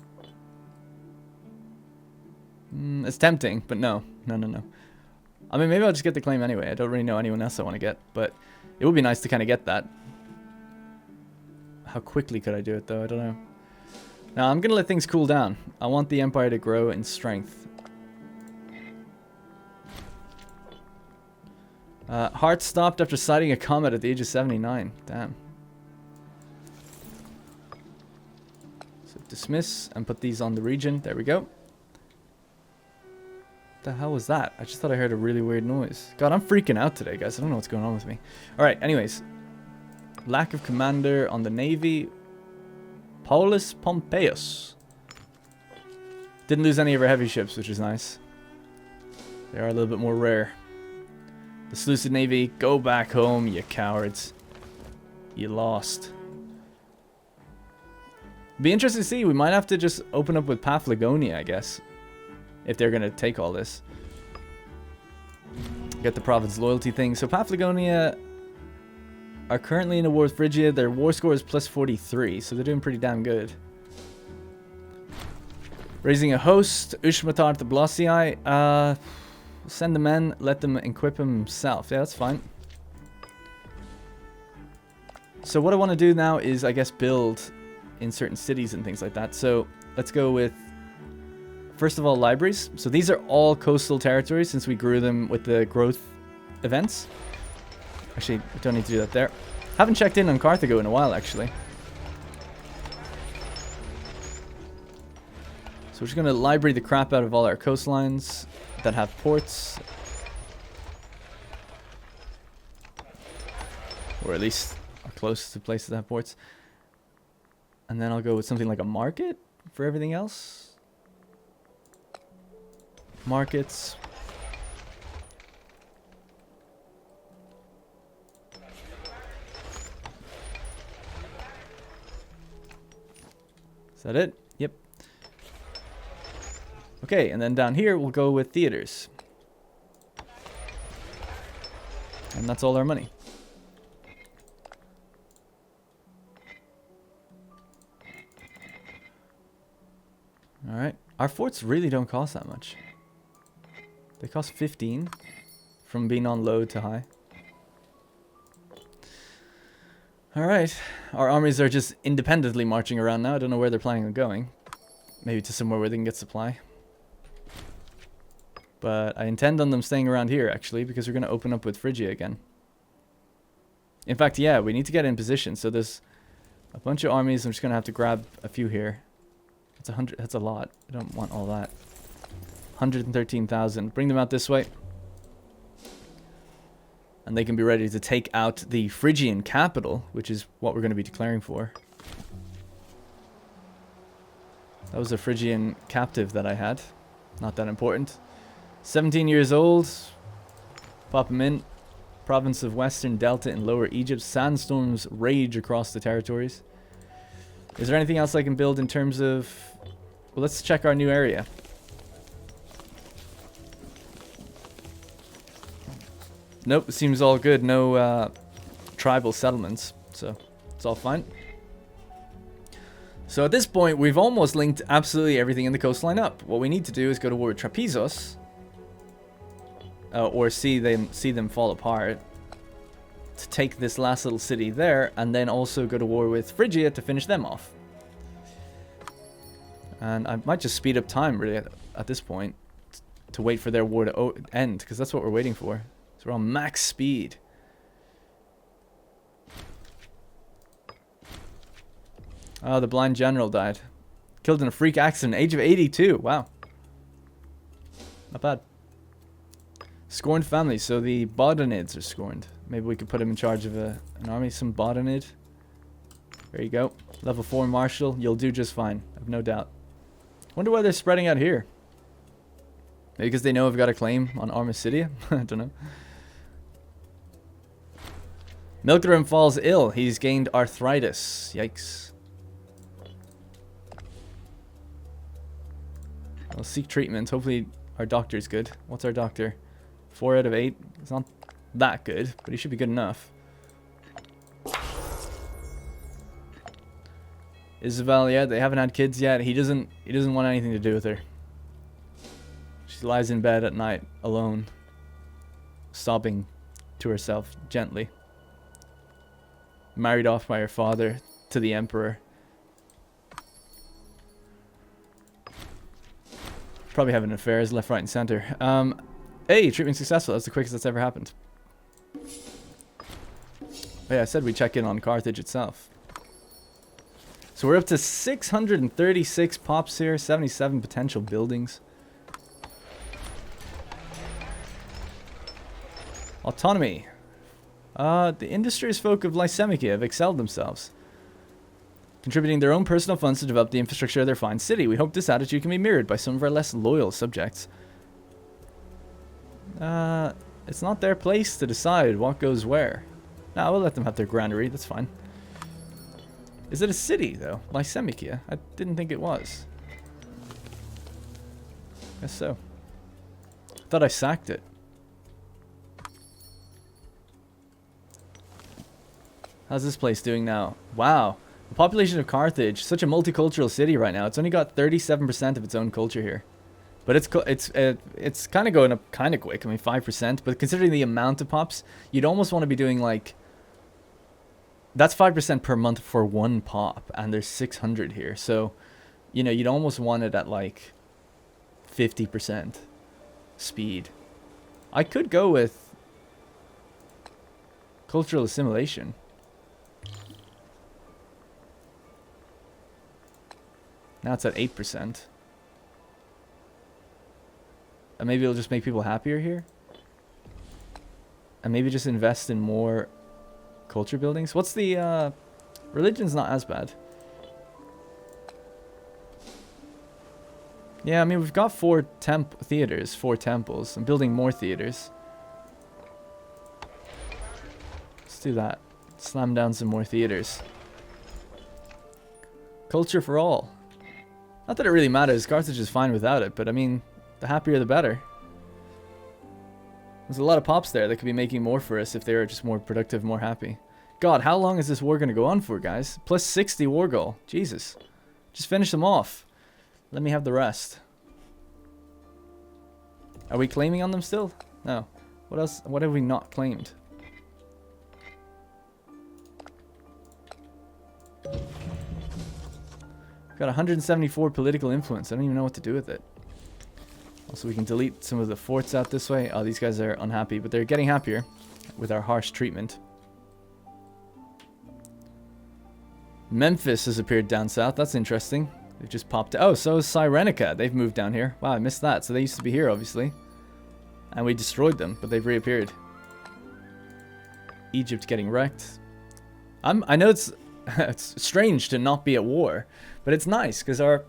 It's tempting, but no. No. I mean, maybe I'll just get the claim anyway. I don't really know anyone else I want to get, but it would be nice to kind of get that. How quickly could I do it, though? I don't know. Now, I'm going to let things cool down. I want the empire to grow in strength. Heart stopped after sighting a comet at the age of 79. Damn. So dismiss and put these on the region. There we go. What the hell was that? I just thought I heard a really weird noise. God, I'm freaking out today, guys. I don't know what's going on with me. Alright, anyways. Lack of commander on the navy. Paulus Pompeius. Didn't lose any of our heavy ships, which is nice. They are a little bit more rare. The Seleucid navy, go back home, you cowards. You lost. Be interesting to see. We might have to just open up with Paphlagonia, I guess. If they're going to take all this. Get the province loyalty thing. So Paphlagonia are currently in a war with Phrygia. Their war score is plus 43, so they're doing pretty damn good. Raising a host. Ushmatar the Blossii. Send the men, let them equip himself. Yeah, that's fine. So what I want to do now is, I guess, build in certain cities and things like that. So let's go with, first of all, libraries. So these are all coastal territories since we grew them with the growth events. Actually, I don't need to do that there. Haven't checked in on Carthage in a while, actually. So we're just going to library the crap out of all our coastlines that have ports. Or at least are close to places that have ports. And then I'll go with something like a market for everything else. Markets. Is that it? Yep. Okay, and then down here we'll go with theaters. And that's all our money. Alright. Our forts really don't cost that much. They cost 15 from being on low to high. Alright. Our armies are just independently marching around now. I don't know where they're planning on going. Maybe to somewhere where they can get supply. But I intend on them staying around here, actually, because we're going to open up with Phrygia again. In fact, yeah, we need to get in position. So there's a bunch of armies. I'm just going to have to grab a few here. That's 100. That's a lot. I don't want all that. 113,000. Bring them out this way. And they can be ready to take out the Phrygian capital, which is what we're going to be declaring for. That was a Phrygian captive that I had. Not that important. 17 years old. Pop him in. Province of Western Delta in Lower Egypt. Sandstorms rage across the territories. Is there anything else I can build in terms of... Well, let's check our new area. Nope, seems all good. No tribal settlements, so it's all fine. So at this point, we've almost linked absolutely everything in the coastline up. What we need to do is go to war with Trapezos. Or see them fall apart. To take this last little city there, and then also go to war with Phrygia to finish them off. And I might just speed up time, really, at this point. To wait for their war to end, because that's what we're waiting for. So we're on max speed. Oh, the blind general died. Killed in a freak accident, age of 82. Wow. Not bad. Scorned family, so the Bodonids are scorned. Maybe we could put him in charge of an army, some Bodonid. There you go. Level 4 marshal, you'll do just fine. I have no doubt. Wonder why they're spreading out here. Maybe because they know I've got a claim on Armicidia? I don't know. Milkroom falls ill. He's gained arthritis. Yikes. I'll seek treatment. Hopefully our doctor's good. What's our doctor? 4 out of 8. It's not that good, but he should be good enough. Isabel, yeah, they haven't had kids yet. He doesn't want anything to do with her. She lies in bed at night alone, sobbing to herself gently. Married off by her father to the emperor. Probably having affairs left, right, and center. Hey, treatment successful. That's the quickest that's ever happened. Oh yeah, I said we'd check in on Carthage itself. So we're up to 636 pops here, 77 potential buildings. Autonomy. The industrious folk of Lycemicia have excelled themselves, contributing their own personal funds to develop the infrastructure of their fine city. We hope this attitude can be mirrored by some of our less loyal subjects. It's not their place to decide what goes where. No, we'll let them have their granary, that's fine. Is it a city, though? Lycemicia? I didn't think it was. Guess so. I thought I sacked it. How's this place doing now? Wow. The population of Carthage, such a multicultural city right now. It's only got 37% of its own culture here. But it's kind of going up kind of quick. I mean, 5%. But considering the amount of pops, you'd almost want to be doing like... That's 5% per month for one pop. And there's 600 here. So, you know, you'd almost want it at like 50% speed. I could go with cultural assimilation. Now it's at 8%. And maybe it'll just make people happier here. And maybe just invest in more culture buildings. What's the... religion's not as bad. Yeah, I mean, we've got 4 theaters, 4 temples. I'm building more theaters. Let's do that. Slam down some more theaters. Culture for all. Not that it really matters. Carthage is fine without it, but I mean, the happier the better. There's a lot of pops there that could be making more for us if they were just more productive, more happy. God, how long is this war going to go on for, guys? Plus 60 war goal. Jesus. Just finish them off. Let me have the rest. Are we claiming on them still? No. What else? What have we not claimed? Got 174 political influence. I don't even know what to do with it. Also, we can delete some of the forts out this way. Oh, these guys are unhappy, but they're getting happier with our harsh treatment. Memphis has appeared down south. That's interesting. They've just popped... Oh, so is Cyrenica. They've moved down here. Wow, I missed that. So they used to be here, obviously. And we destroyed them, but they've reappeared. Egypt getting wrecked. I know it's strange to not be at war, but it's nice because our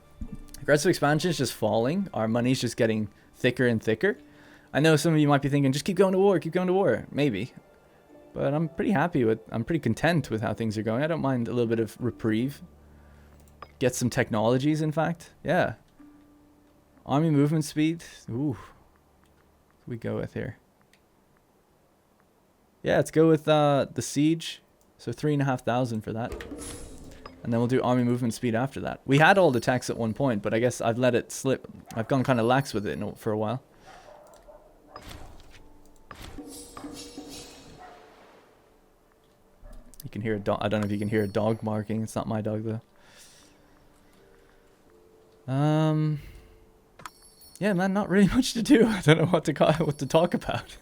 aggressive expansion is just falling. Our money's just getting thicker and thicker. I know some of you might be thinking, just keep going to war, keep going to war. Maybe. But I'm pretty happy with, I'm pretty content with how things are going. I don't mind a little bit of reprieve. Get some technologies, in fact. Yeah. Army movement speed. Ooh. What can we go with here? Yeah, let's go with the siege. So 3,500 for that. And then we'll do army movement speed after that. We had all the techs at one point, but I guess I've let it slip. I've gone kind of lax with it for a while. You can hear a dog. I don't know if you can hear a dog barking. It's not my dog though. Yeah, man, not really much to do. I don't know what to talk about.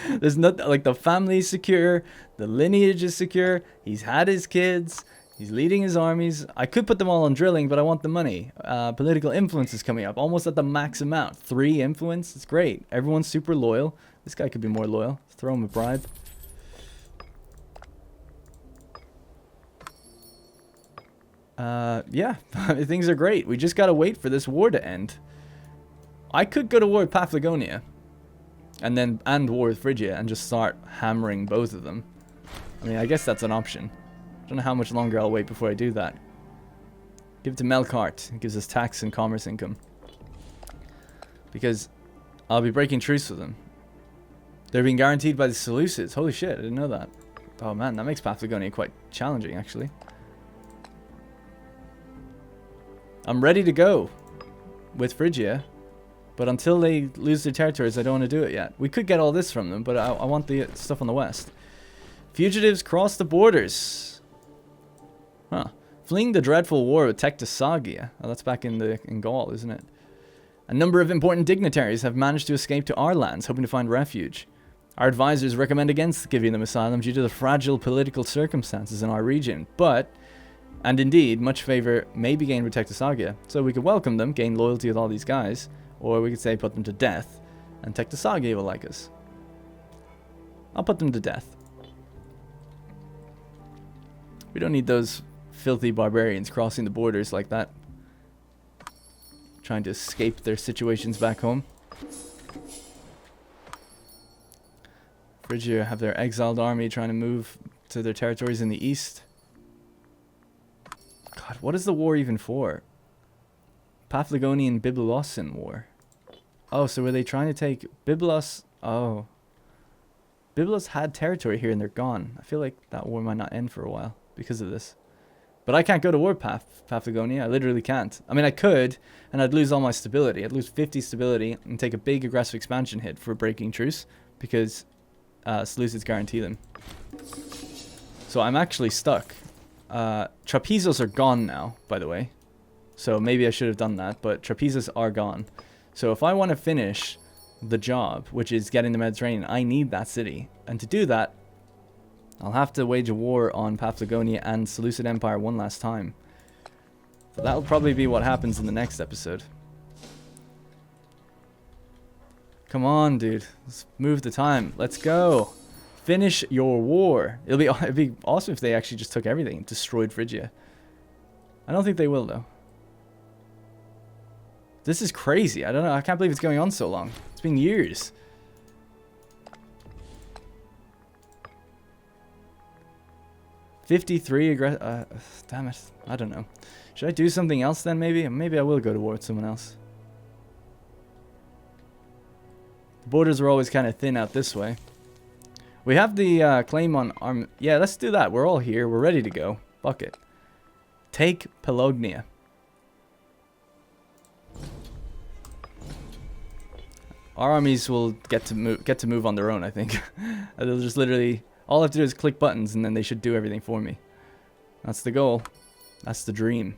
There's nothing, like, the family's secure, the lineage is secure. He's had his kids. He's leading his armies. I could put them all on drilling, but I want the money. Political influence is coming up, almost at the max amount. 3 influence. It's great. Everyone's super loyal. This guy could be more loyal. Let's throw him a bribe. Yeah, things are great. We just gotta wait for this war to end. I could go to war with Paphlagonia, and war with Phrygia, and just start hammering both of them. I mean, I guess that's an option. I don't know how much longer I'll wait before I do that. Give it to Melkart. It gives us tax and commerce income. Because I'll be breaking truce with them. They're being guaranteed by the Seleucids. Holy shit, I didn't know that. Oh man, that makes Paphlagonia quite challenging, actually. I'm ready to go with Phrygia. But until they lose their territories, I don't want to do it yet. We could get all this from them, but I want the stuff on the west. Fugitives cross the borders. Huh. Fleeing the dreadful war with Tectosagia. Oh, that's back in Gaul, isn't it? A number of important dignitaries have managed to escape to our lands, hoping to find refuge. Our advisors recommend against giving them asylum due to the fragile political circumstances in our region, and indeed, much favor may be gained with Tectosagia, so we could welcome them, gain loyalty with all these guys, or we could say put them to death, and Tectosagia will like us. I'll put them to death. We don't need those filthy barbarians crossing the borders like that, trying to escape their situations back home. Phrygia have their exiled army trying to move to their territories in the east. God, what is the war even for? Paphlagonian Byblos war. Oh, so were they trying to take Byblos? Oh. Byblos had territory here and they're gone. I feel like that war might not end for a while because of this. But I can't go to war with Paphlagonia. I literally can't. I mean, I could, and I'd lose all my stability. I'd lose 50 stability and take a big aggressive expansion hit for breaking truce because Seleucids guarantee them. So I'm actually stuck. Trapezos are gone now, by the way. So maybe I should have done that, but Trapezos are gone. So if I want to finish the job, which is getting the Mediterranean, I need that city. And to do that, I'll have to wage a war on Paphlagonia and Seleucid Empire one last time. So that'll probably be what happens in the next episode. Come on, dude. Let's move the time. Let's go. Finish your war. It'd be awesome if they actually just took everything and destroyed Phrygia. I don't think they will, though. This is crazy. I don't know. I can't believe it's going on so long. It's been years. '53 damn it. I don't know. Should I do something else then, maybe? Maybe I will go to war with someone else. The borders are always kind of thin out this way. We have the claim on arm. Yeah, let's do that. We're all here. We're ready to go. Fuck it. Take Pelognia. Our armies will get to move on their own, I think. They'll just literally, all I have to do is click buttons and then they should do everything for me. That's the goal. That's the dream.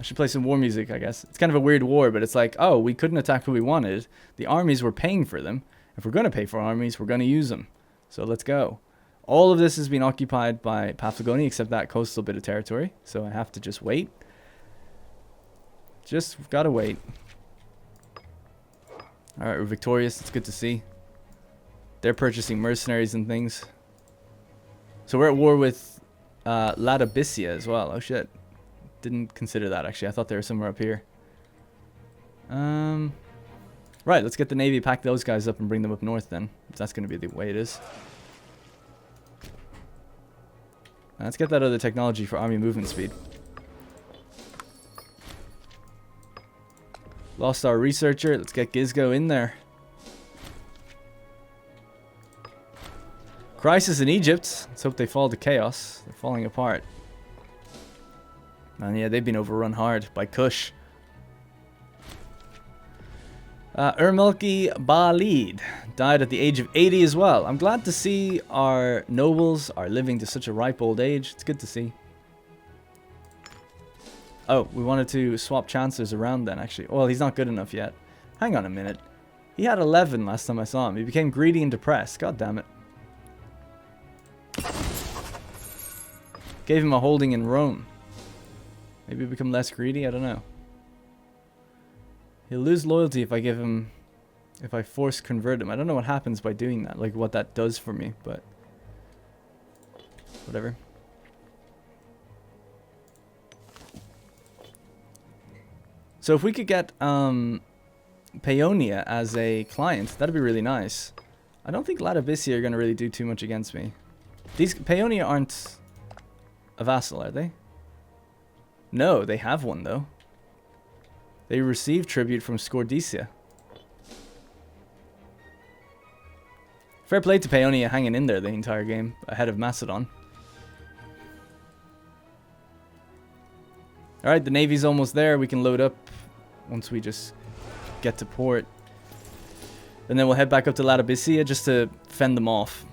I should play some war music, I guess. It's kind of a weird war, but it's like, oh, we couldn't attack who we wanted. The armies were paying for them. If we're going to pay for armies, we're going to use them. So let's go. All of this has been occupied by Paphlagonia, except that coastal bit of territory. So I have to just wait. Just gotta wait. Alright, we're victorious. It's good to see. They're purchasing mercenaries and things. So we're at war with Laodicea as well. Oh shit. Didn't consider that actually. I thought they were somewhere up here. Right, let's get the Navy, pack those guys up and bring them up north then. If that's going to be the way it is. Let's get that other technology for army movement speed. Lost our researcher. Let's get Gizgo in there. Crisis in Egypt. Let's hope they fall to chaos. They're falling apart. And yeah, they've been overrun hard by Kush. Urmelki Balid died at the age of 80 as well. I'm glad to see our nobles are living to such a ripe old age. It's good to see. Oh, we wanted to swap chancellors around then, actually. Well, he's not good enough yet. Hang on a minute. He had 11 last time I saw him. He became greedy and depressed. God damn it. Gave him a holding in Rome. Maybe become less greedy? I don't know. He'll lose loyalty if I give him... if I force convert him. I don't know what happens by doing that. Like, what that does for me, but... whatever. So if we could get Paeonia as a client, that'd be really nice. I don't think Latibisia are going to really do too much against me. These Paeonia aren't a vassal, are they? No, they have one though. They receive tribute from Scordesia. Fair play to Paeonia hanging in there the entire game, ahead of Macedon. Alright, the navy's almost there. We can load up once we just get to port. And then we'll head back up to Latibisia just to fend them off.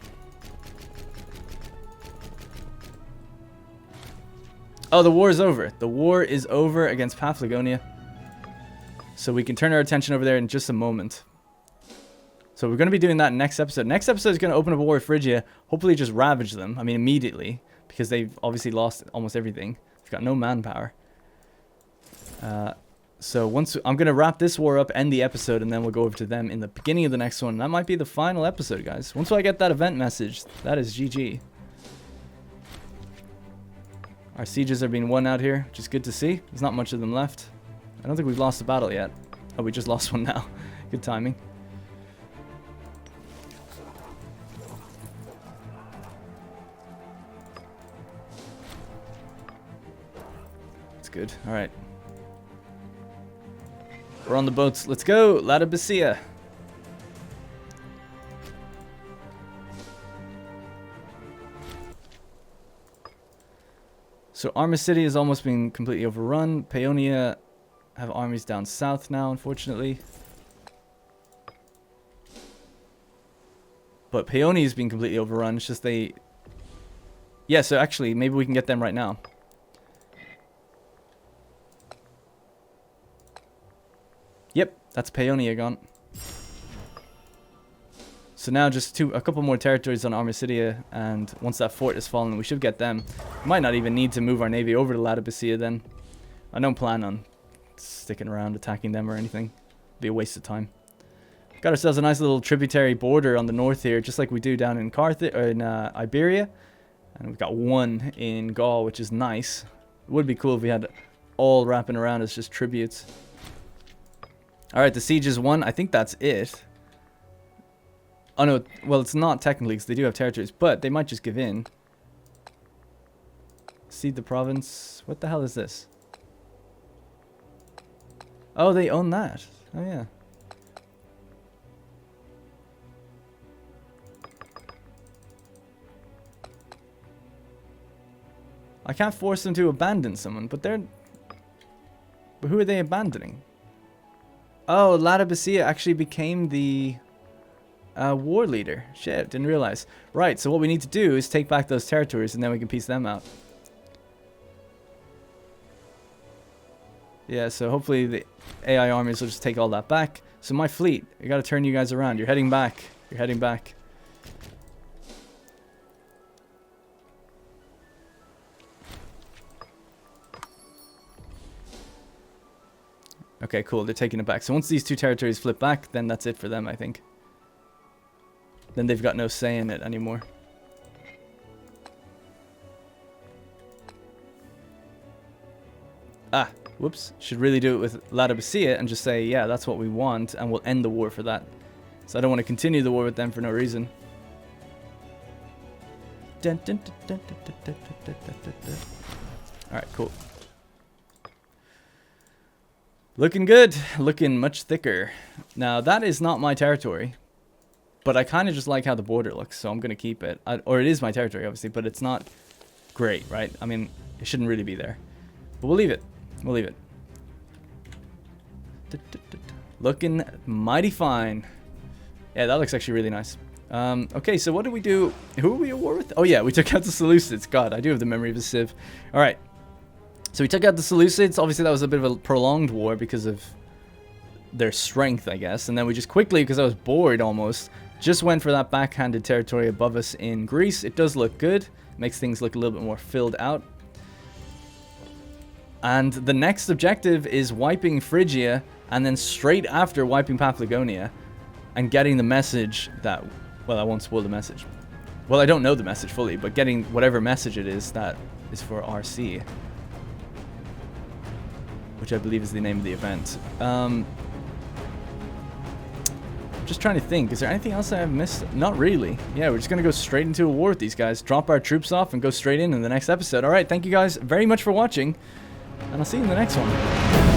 Oh, the war is over. The war is over against Paphlagonia. So we can turn our attention over there in just a moment. So we're going to be doing that next episode. Next episode is going to open up a war with Phrygia. Hopefully just ravage them. I mean, immediately. Because they've obviously lost almost everything. They've got no manpower. So once I'm going to wrap this war up, end the episode, and then we'll go over to them in the beginning of the next one. That might be the final episode, guys. Once I get that event message, that is GG. Our sieges are being won out here, which is good to see. There's not much of them left. I don't think we've lost a battle yet. Oh, we just lost one now. Good timing. That's good. All right. We're on the boats. Let's go. Latibisia. So Arma City has almost been completely overrun. Paeonia have armies down south now, unfortunately. But Paeonia has been completely overrun. It's just they... Yeah, so actually, maybe we can get them right now. Yep, that's Paeonia gone. So now just a couple more territories on Armacidia, and once that fort is fallen, we should get them. We might not even need to move our navy over to Latibisia then. I don't plan on sticking around attacking them or anything. It'd be a waste of time. Got ourselves a nice little tributary border on the north here, just like we do down in Carthage or in Iberia, and we've got one in Gaul, which is nice. It would be cool if we had all wrapping around as just tributes. All right, the siege is won. I think that's it. Oh no, well it's not technically because they do have territories, but they might just give in. Cede the province. What the hell is this? Oh, they own that. Oh yeah. I can't force them to abandon someone, but they're... But who are they abandoning? Oh, Latibisia actually became the... war leader. Shit, didn't realize. Right, so what we need to do is take back those territories and then we can piece them out. Yeah, so hopefully the AI armies will just take all that back. So my fleet, I gotta turn you guys around. You're heading back. You're heading back. Okay, cool. They're taking it back. So once these two territories flip back, then that's it for them, I think. Then they've got no say in it anymore. Ah, whoops. Should really do it with Latibisia and just say, yeah, that's what we want, and we'll end the war for that. So I don't want to continue the war with them for no reason. Alright, cool. Looking good. Looking much thicker. Now, that is not my territory. But I kind of just like how the border looks, so I'm going to keep it. Or it is my territory, obviously, but it's not great, right? I mean, it shouldn't really be there. But we'll leave it. We'll leave it. Looking mighty fine. Yeah, that looks actually really nice. Okay, so what did we do? Who are we at war with? Oh, yeah, we took out the Seleucids. God, I do have the memory of a sieve. All right. So we took out the Seleucids. Obviously, that was a bit of a prolonged war because of their strength, I guess. And then we just quickly, because I was bored almost, just went for that backhanded territory above us in Greece. It does look good. Makes things look a little bit more filled out. And the next objective is wiping Phrygia, and then straight after wiping Paphlagonia, and getting the message that... Well, I won't spoil the message. Well, I don't know the message fully, but getting whatever message it is that is for RC. which I believe is the name of the event. I'm just trying to think. Is there anything else I have missed? Not really. Yeah, we're just going to go straight into a war with these guys. Drop our troops off and go straight in the next episode. Alright, thank you guys very much for watching. And I'll see you in the next one.